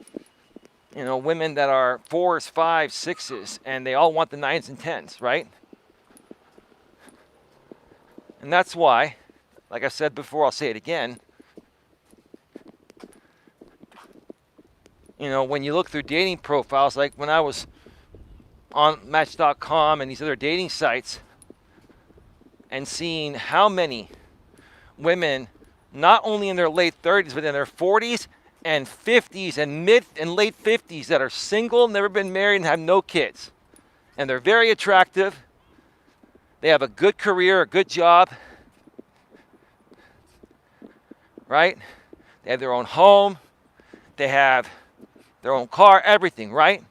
you know, women that are 4s, 5s, 6s, and they all want the 9s and 10s, right? And that's why, like I said before, I'll say it again, you know, when you look through dating profiles, like when I was on Match.com and these other dating sites, and seeing how many women, not only in their late 30s, but in their 40s and 50s and mid and late 50s that are single, never been married, and have no kids. And they're very attractive. They have a good career, a good job, right? They have their own home. They have their own car, everything, right?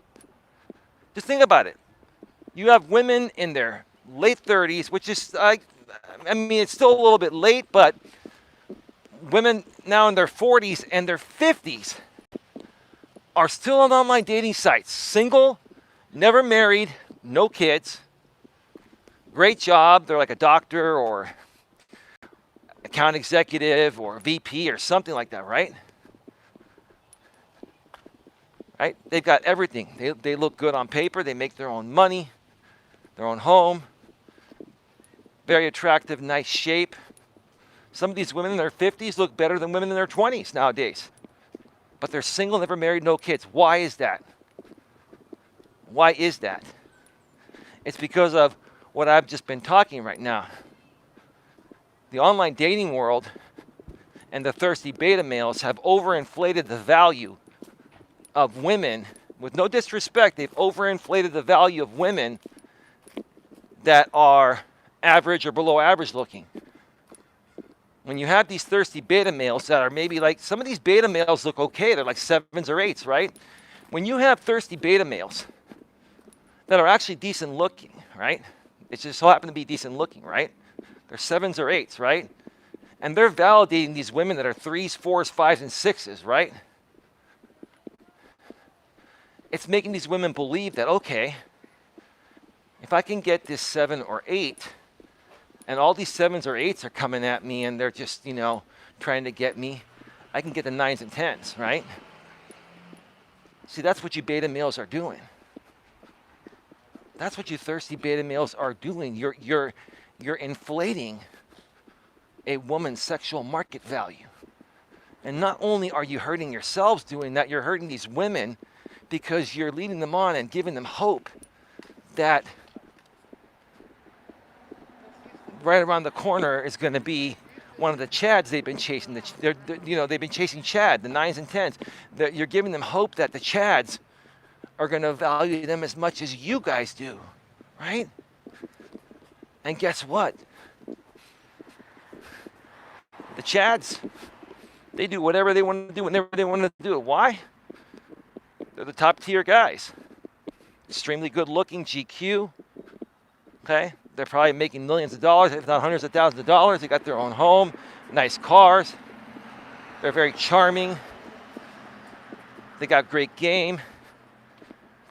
Just think about it. You have women in their late 30s, which is, I mean, it's still a little bit late, but women now in their 40s and their 50s are still on online dating sites. Single, never married, no kids, great job. They're like a doctor or account executive or VP or something like that, right? Right? They've got everything. They look good on paper. They make their own money, their own home, very attractive, nice shape. Some of these women in their 50s look better than women in their 20s nowadays. But they're single, never married, no kids. Why is that? Why is that? It's because of what I've just been talking right now. The online dating world and the thirsty beta males have overinflated the value of women. With no disrespect, they've overinflated the value of women that are average or below average looking. When you have these thirsty beta males that are maybe like, some of these beta males look okay, they're like 7s or 8s, right? When you have thirsty beta males that are actually decent looking, right? It just so happen to be decent looking, right? They're 7s or 8s, right? And they're validating these women that are 3s, 4s, 5s, and 6s, right? It's making these women believe that, okay, if I can get this 7 or 8, and all these 7s or 8s are coming at me and they're just, trying to get me, I can get the 9s and 10s, right? See, that's what you beta males are doing. That's what you thirsty beta males are doing. You're inflating a woman's sexual market value. And not only are you hurting yourselves doing that, you're hurting these women because you're leading them on and giving them hope that right around the corner is going to be one of the Chads they've been chasing. They've been chasing Chad, the 9s and 10s. You're giving them hope that the Chads are going to value them as much as you guys do, right? And guess what? The Chads, they do whatever they want to do whenever they want to do it. Why? They're the top tier guys. Extremely good looking, GQ, okay? They're probably making millions of dollars, if not hundreds of thousands of dollars. They got their own home, nice cars. They're very charming. They got great game,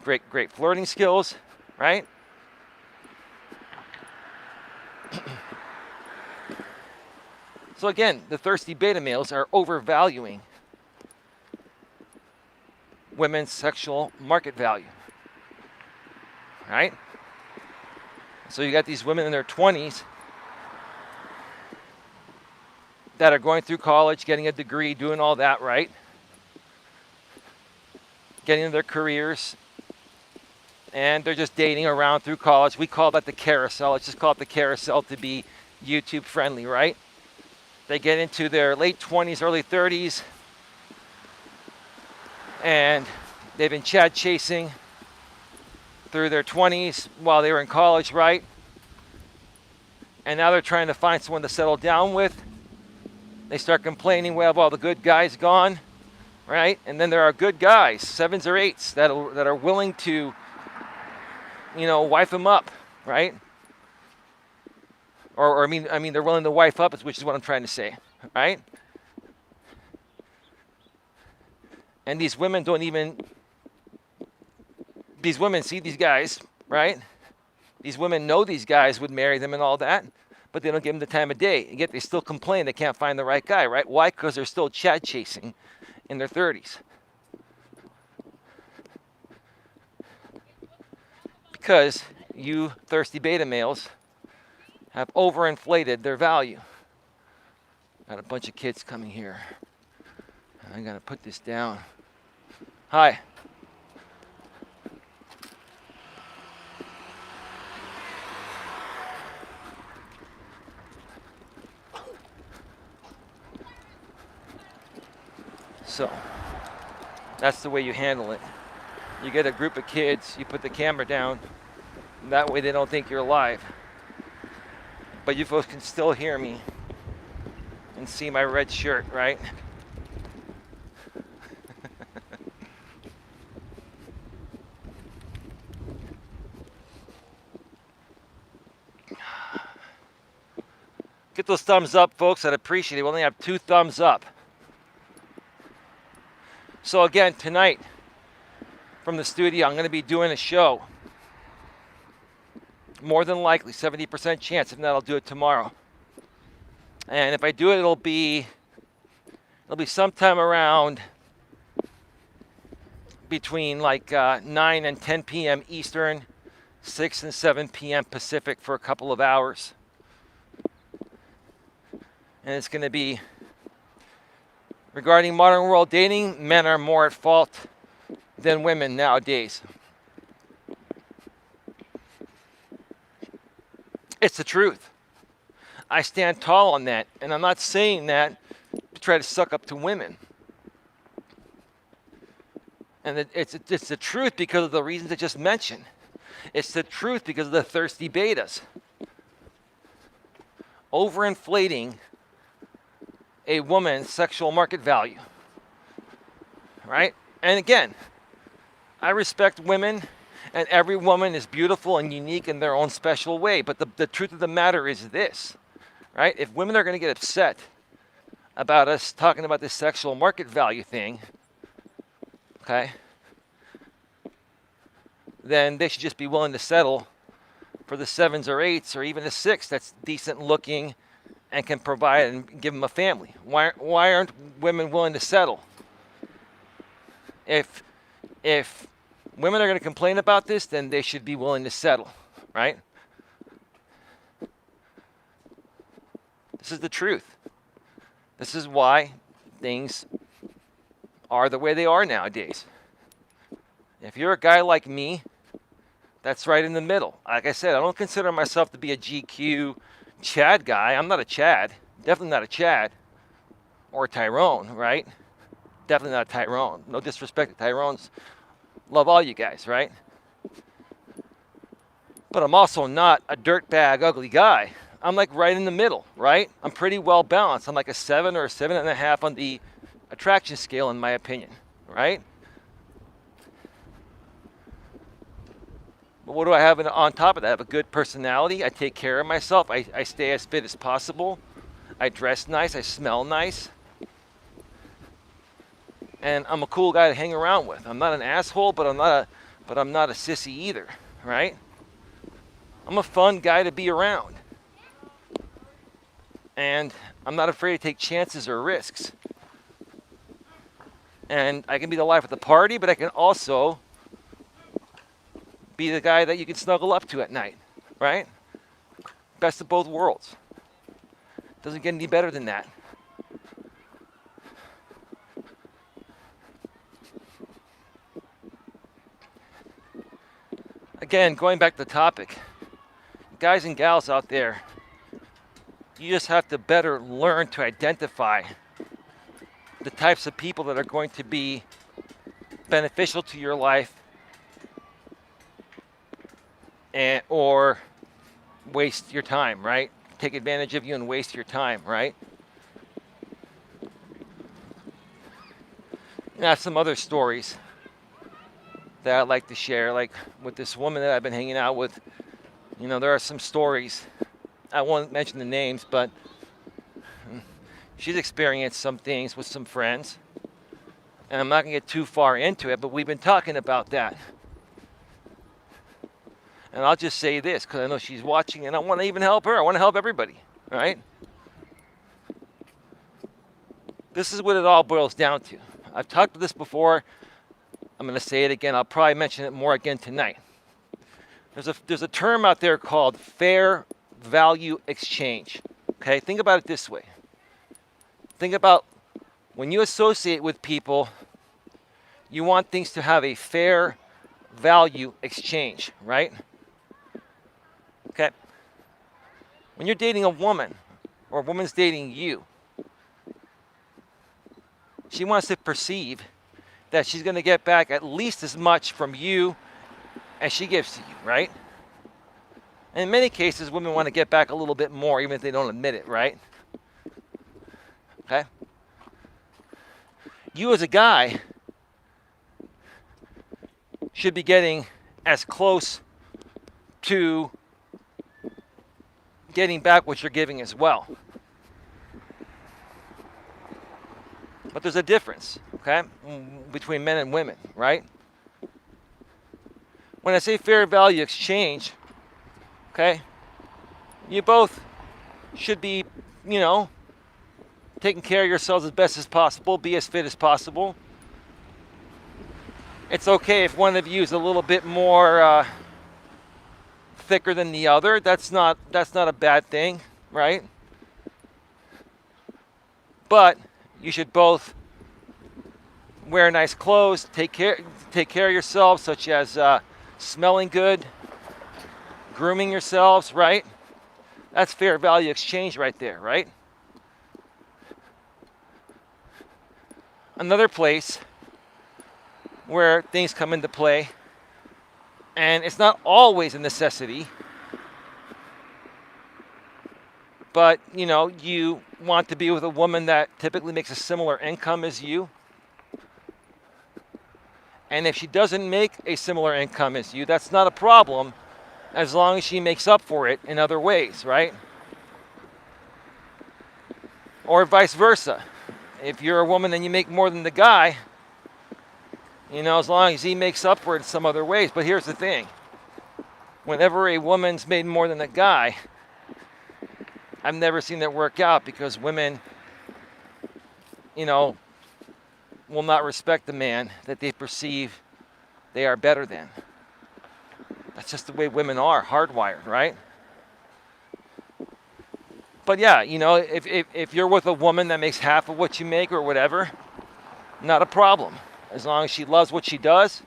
great flirting skills, right? So again, the thirsty beta males are overvaluing women's sexual market value, right? So you got these women in their 20s that are going through college, getting a degree, doing all that, right? Getting into their careers, and they're just dating around through college. We call that the carousel. Let's just call it the carousel to be YouTube friendly, right? They get into their late 20s, early 30s, and they've been Chad chasing through their 20s while they were in college, right? And now they're trying to find someone to settle down with. They start complaining, well, all the good guys gone, right? And then there are good guys, 7s or 8s, that are willing to, wife them up, right? Or I mean, they're willing to wife up, which is what I'm trying to say, right? And these women see these guys, right? These women know these guys would marry them and all that, but they don't give them the time of day. And yet they still complain they can't find the right guy, right? Why? Because they're still Chad chasing in their 30s. Because you thirsty beta males have overinflated their value. Got a bunch of kids coming here. I gotta put this down. Hi. So that's the way you handle it. You get a group of kids, you put the camera down, that way they don't think you're alive. But you folks can still hear me and see my red shirt, right? Get those thumbs up, folks. I'd appreciate it. We only have 2 thumbs up. So again, tonight from the studio, I'm going to be doing a show. More than likely, 70% chance. If not, I'll do it tomorrow. And if I do it, it'll be sometime around between like 9 and 10 p.m. Eastern, 6 and 7 p.m. Pacific for a couple of hours. And it's going to be regarding modern world dating. Men are more at fault than women nowadays. It's the truth. I stand tall on that, and I'm not saying that to try to suck up to women. And it's the truth because of the reasons I just mentioned. It's the truth because of the thirsty betas. Overinflating a woman's sexual market value. Right? And again, I respect women, and every woman is beautiful and unique in their own special way. But the truth of the matter is this, right? If women are going to get upset about us talking about this sexual market value thing, okay, then they should just be willing to settle for the 7s or 8s or even a 6 that's decent looking and can provide and give them a family. Why aren't women willing to settle? If women are going to complain about this, then they should be willing to settle, right? This is the truth. This is why things are the way they are nowadays. If you're a guy like me, that's right in the middle. Like I said, I don't consider myself to be a GQ Chad guy. I'm not a Chad. Definitely not a Chad. Or a Tyrone, right? Definitely not a Tyrone. No disrespect to Tyrones. Love all you guys, right? But I'm also not a dirtbag, ugly guy. I'm like right in the middle, right? I'm pretty well balanced. I'm like a 7 or a 7.5 on the attraction scale, in my opinion, right? But what do I have on top of that? I have a good personality. I take care of myself. I stay as fit as possible. I dress nice. I smell nice. And I'm a cool guy to hang around with. I'm not an asshole, but I'm not a sissy either, right? I'm a fun guy to be around. And I'm not afraid to take chances or risks. And I can be the life of the party, but I can also be the guy that you can snuggle up to at night, right? Best of both worlds. Doesn't get any better than that. Again, going back to the topic, guys and gals out there, you just have to better learn to identify the types of people that are going to be beneficial to your life or waste your time, right? Take advantage of you and waste your time, right? And I have some other stories that I'd like to share, like with this woman that I've been hanging out with. You know, there are some stories. I won't mention the names, but she's experienced some things with some friends. And I'm not going to get too far into it, but we've been talking about that. And I'll just say this, because I know she's watching, and I want to even help her. I want to help everybody, right? This is what it all boils down to. I've talked about this before. I'm going to say it again. I'll probably mention it more again tonight. There's a term out there called fair value exchange. Okay, think about it this way. Think about when you associate with people, you want things to have a fair value exchange, right? Okay. When you're dating a woman, or a woman's dating you, She wants to perceive that she's going to get back at least as much from you as she gives to you, right? And in many cases, women want to get back a little bit more, even if they don't admit it, right? Okay? You as a guy should be getting as close to getting back what you're giving as well. But there's a difference, okay, between men and women, right? When I say fair value exchange, okay, you both should be, taking care of yourselves as best as possible, be as fit as possible. It's okay if one of you is a little bit more thicker than the other. That's not a bad thing, right? But you should both wear nice clothes, take care of yourselves, such as smelling good, grooming yourselves, right? That's fair value exchange right there, right? Another place where things come into play, and it's not always a necessity, but you want to be with a woman that typically makes a similar income as you. And if she doesn't make a similar income as you, that's not a problem, as long as she makes up for it in other ways, right? Or vice versa. If you're a woman and you make more than the guy, as long as he makes up for it in some other ways. But here's the thing. Whenever a woman's made more than a guy, I've never seen it work out, because women, will not respect the man that they perceive they are better than. That's just the way women are, hardwired, right? But yeah, if you're with a woman that makes half of what you make or whatever, not a problem. As long as she loves what she does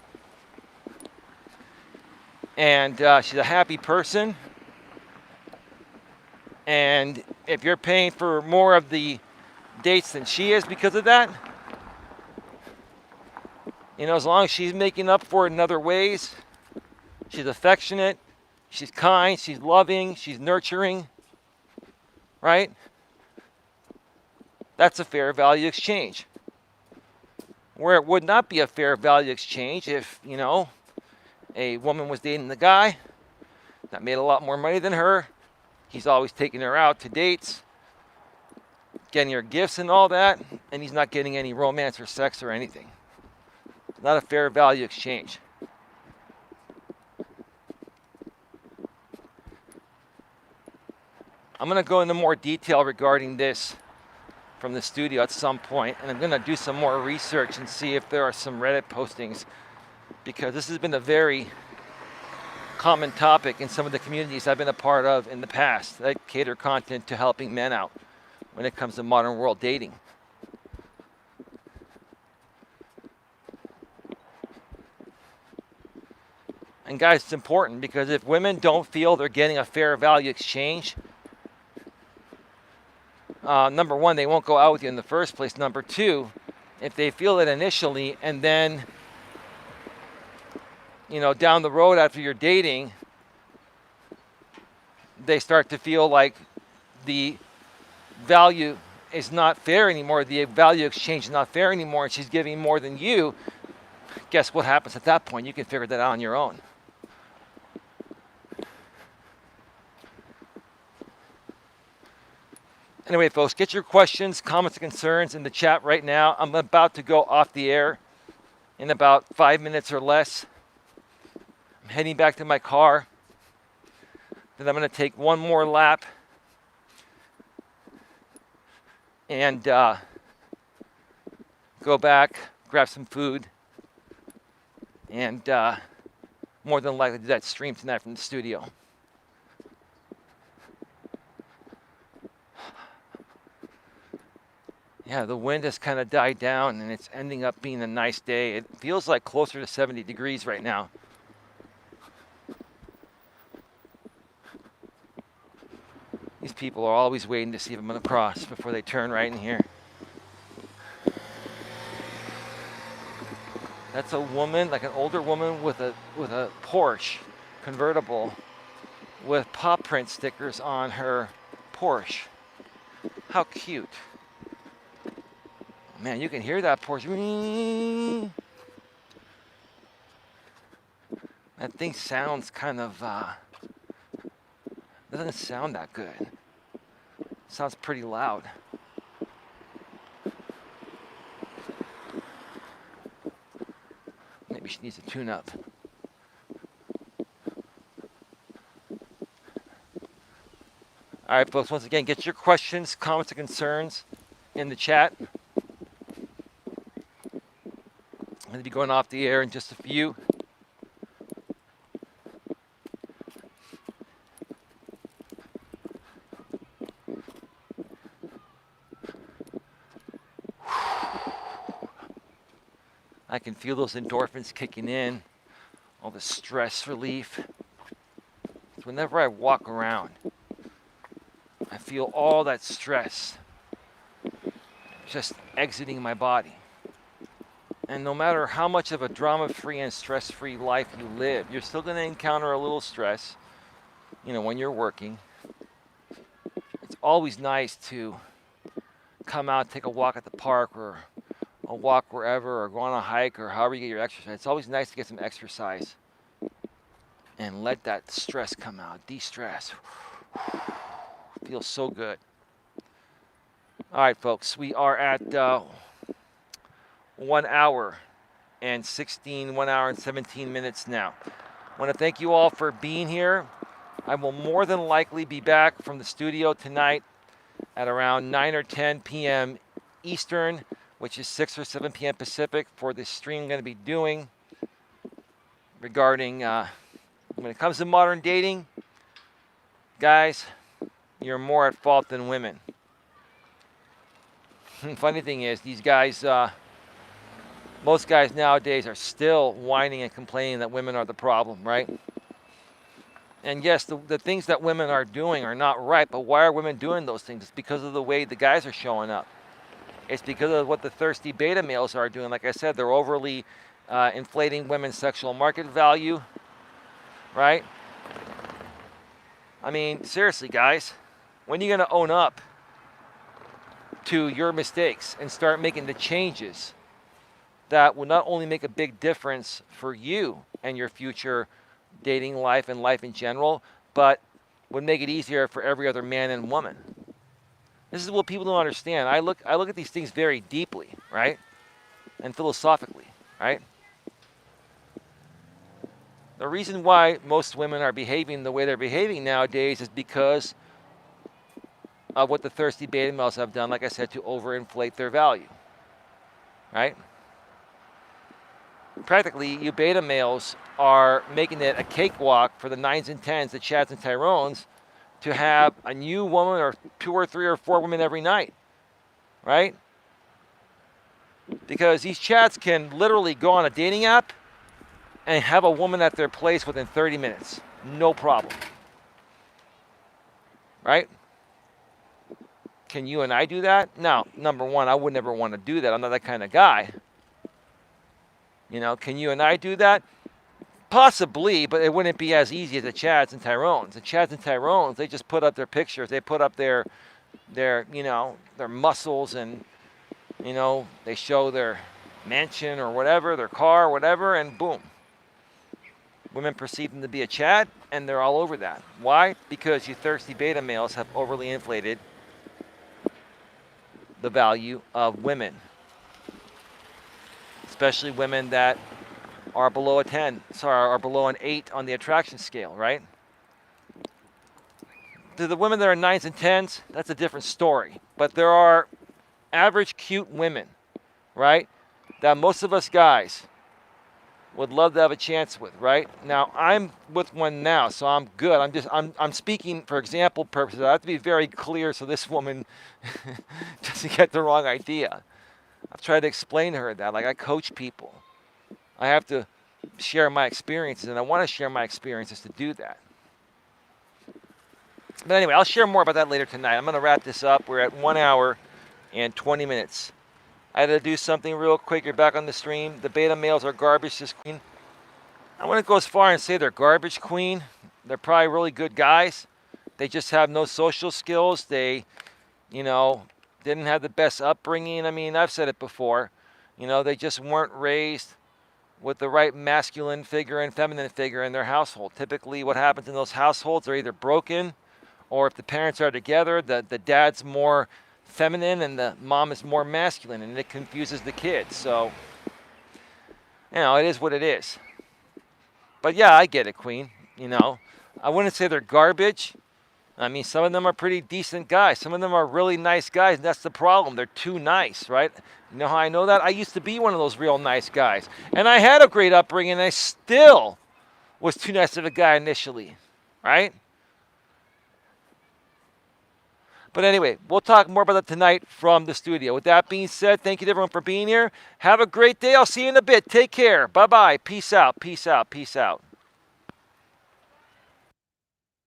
and she's a happy person. And if you're paying for more of the dates than she is because of that, as long as she's making up for it in other ways, she's affectionate, she's kind, she's loving, she's nurturing, right? That's a fair value exchange. Where it would not be a fair value exchange if, a woman was dating the guy that made a lot more money than her. He's always taking her out to dates, getting her gifts and all that, and he's not getting any romance or sex or anything. It's not a fair value exchange. I'm going to go into more detail regarding this from the studio at some point, and I'm going to do some more research and see if there are some Reddit postings, because this has been a very common topic in some of the communities I've been a part of in the past that cater content to helping men out when it comes to modern world dating. And guys, it's important, because if women don't feel they're getting a fair value exchange, number one, they won't go out with you in the first place. Number two, if they feel it initially and then, down the road after you're dating, they start to feel like the value is not fair anymore, the value exchange is not fair anymore, and she's giving more than you, guess what happens at that point? You can figure that out on your own. Anyway, folks, get your questions, comments, and concerns in the chat right now. I'm about to go off the air in about 5 minutes or less. I'm heading back to my car. Then I'm going to take one more lap and go back, grab some food, and more than likely do that stream tonight from the studio. Yeah, the wind has kind of died down, and it's ending up being a nice day. It feels like closer to 70 degrees right now. These people are always waiting to see if I'm going to cross before they turn right in here. That's a woman, like an older woman with a Porsche convertible with paw print stickers on her Porsche. How cute. Man, you can hear that Porsche. That thing sounds kind of, doesn't sound that good. Sounds pretty loud. Maybe she needs a tune-up. All right, folks, once again, get your questions, comments, and concerns in the chat. I'm going to be going off the air in just a few. I can feel those endorphins kicking in, all the stress relief. Whenever I walk around, I feel all that stress just exiting my body. And no matter how much of a drama-free and stress-free life you live, you're still going to encounter a little stress, when you're working. It's always nice to come out, take a walk at the park or a walk wherever, or go on a hike, or however you get your exercise. It's always nice to get some exercise and let that stress come out, de-stress. Feels so good. All right, folks, we are at 1 hour and 17 minutes now. I want to thank you all for being here. I will more than likely be back from the studio tonight at around 9 or 10 p.m. Eastern, which is 6 or 7 p.m. Pacific, for this stream I'm going to be doing regarding when it comes to modern dating. Guys, you're more at fault than women. Funny thing is, these guys, most guys nowadays are still whining and complaining that women are the problem, right? And yes, the things that women are doing are not right, but why are women doing those things? It's because of the way the guys are showing up. It's because of what the thirsty beta males are doing. Like I said, they're overly inflating women's sexual market value, right? I mean, seriously, guys, when are you going to own up to your mistakes and start making the changes that will not only make a big difference for you and your future dating life and life in general, but would make it easier for every other man and woman? This is what people don't understand. I look at these things very deeply, right? And philosophically, right? The reason why most women are behaving the way they're behaving nowadays is because of what the thirsty beta males have done, like I said, to overinflate their value, right? Practically, you beta males are making it a cakewalk for the 9s and 10s, the Chads and Tyrones, to have a new woman or 2 or 3 or 4 women every night, right? Because these Chads can literally go on a dating app and have a woman at their place within 30 minutes. No problem. Right? Can you and I do that? No, number one, I would never want to do that. I'm not that kind of guy. Can you and I do that? Possibly, but it wouldn't be as easy as the Chads and Tyrones. The Chads and Tyrones, they just put up their pictures. They put up their muscles, and, they show their mansion or whatever, their car, whatever, and boom. Women perceive them to be a Chad, and they're all over that. Why? Because you thirsty beta males have overly inflated the value of women, especially women that are below are below an 8 on the attraction scale, right? To the women that are 9s and 10s, that's a different story. But there are average cute women, right, that most of us guys would love to have a chance with, right? Now, I'm with one now, so I'm good. I'm speaking for example purposes. I have to be very clear so this woman doesn't get the wrong idea. I've tried to explain to her that, like, I coach people. I have to share my experiences, and I want to share my experiences to do that. But anyway, I'll share more about that later tonight. I'm going to wrap this up. We're at 1 hour and 20 minutes. I had to do something real quick. You're back on the stream. The beta males are garbage, this queen. I wouldn't go as far and say they're garbage, queen. They're probably really good guys. They just have no social skills. They, didn't have the best upbringing. I mean, I've said it before. They just weren't raised with the right masculine figure and feminine figure in their household. Typically, what happens in those households, they're either broken, or if the parents are together, the dad's more feminine and the mom is more masculine, and it confuses the kids. So, it is what it is. But yeah, I get it, Queen. I wouldn't say they're garbage. I mean, some of them are pretty decent guys. Some of them are really nice guys, and that's the problem. They're too nice, right? You know how I know that? I used to be one of those real nice guys. And I had a great upbringing, and I still was too nice of a guy initially, right? But anyway, we'll talk more about that tonight from the studio. With that being said, thank you to everyone for being here. Have a great day. I'll see you in a bit. Take care. Bye-bye. Peace out. Peace out. Peace out.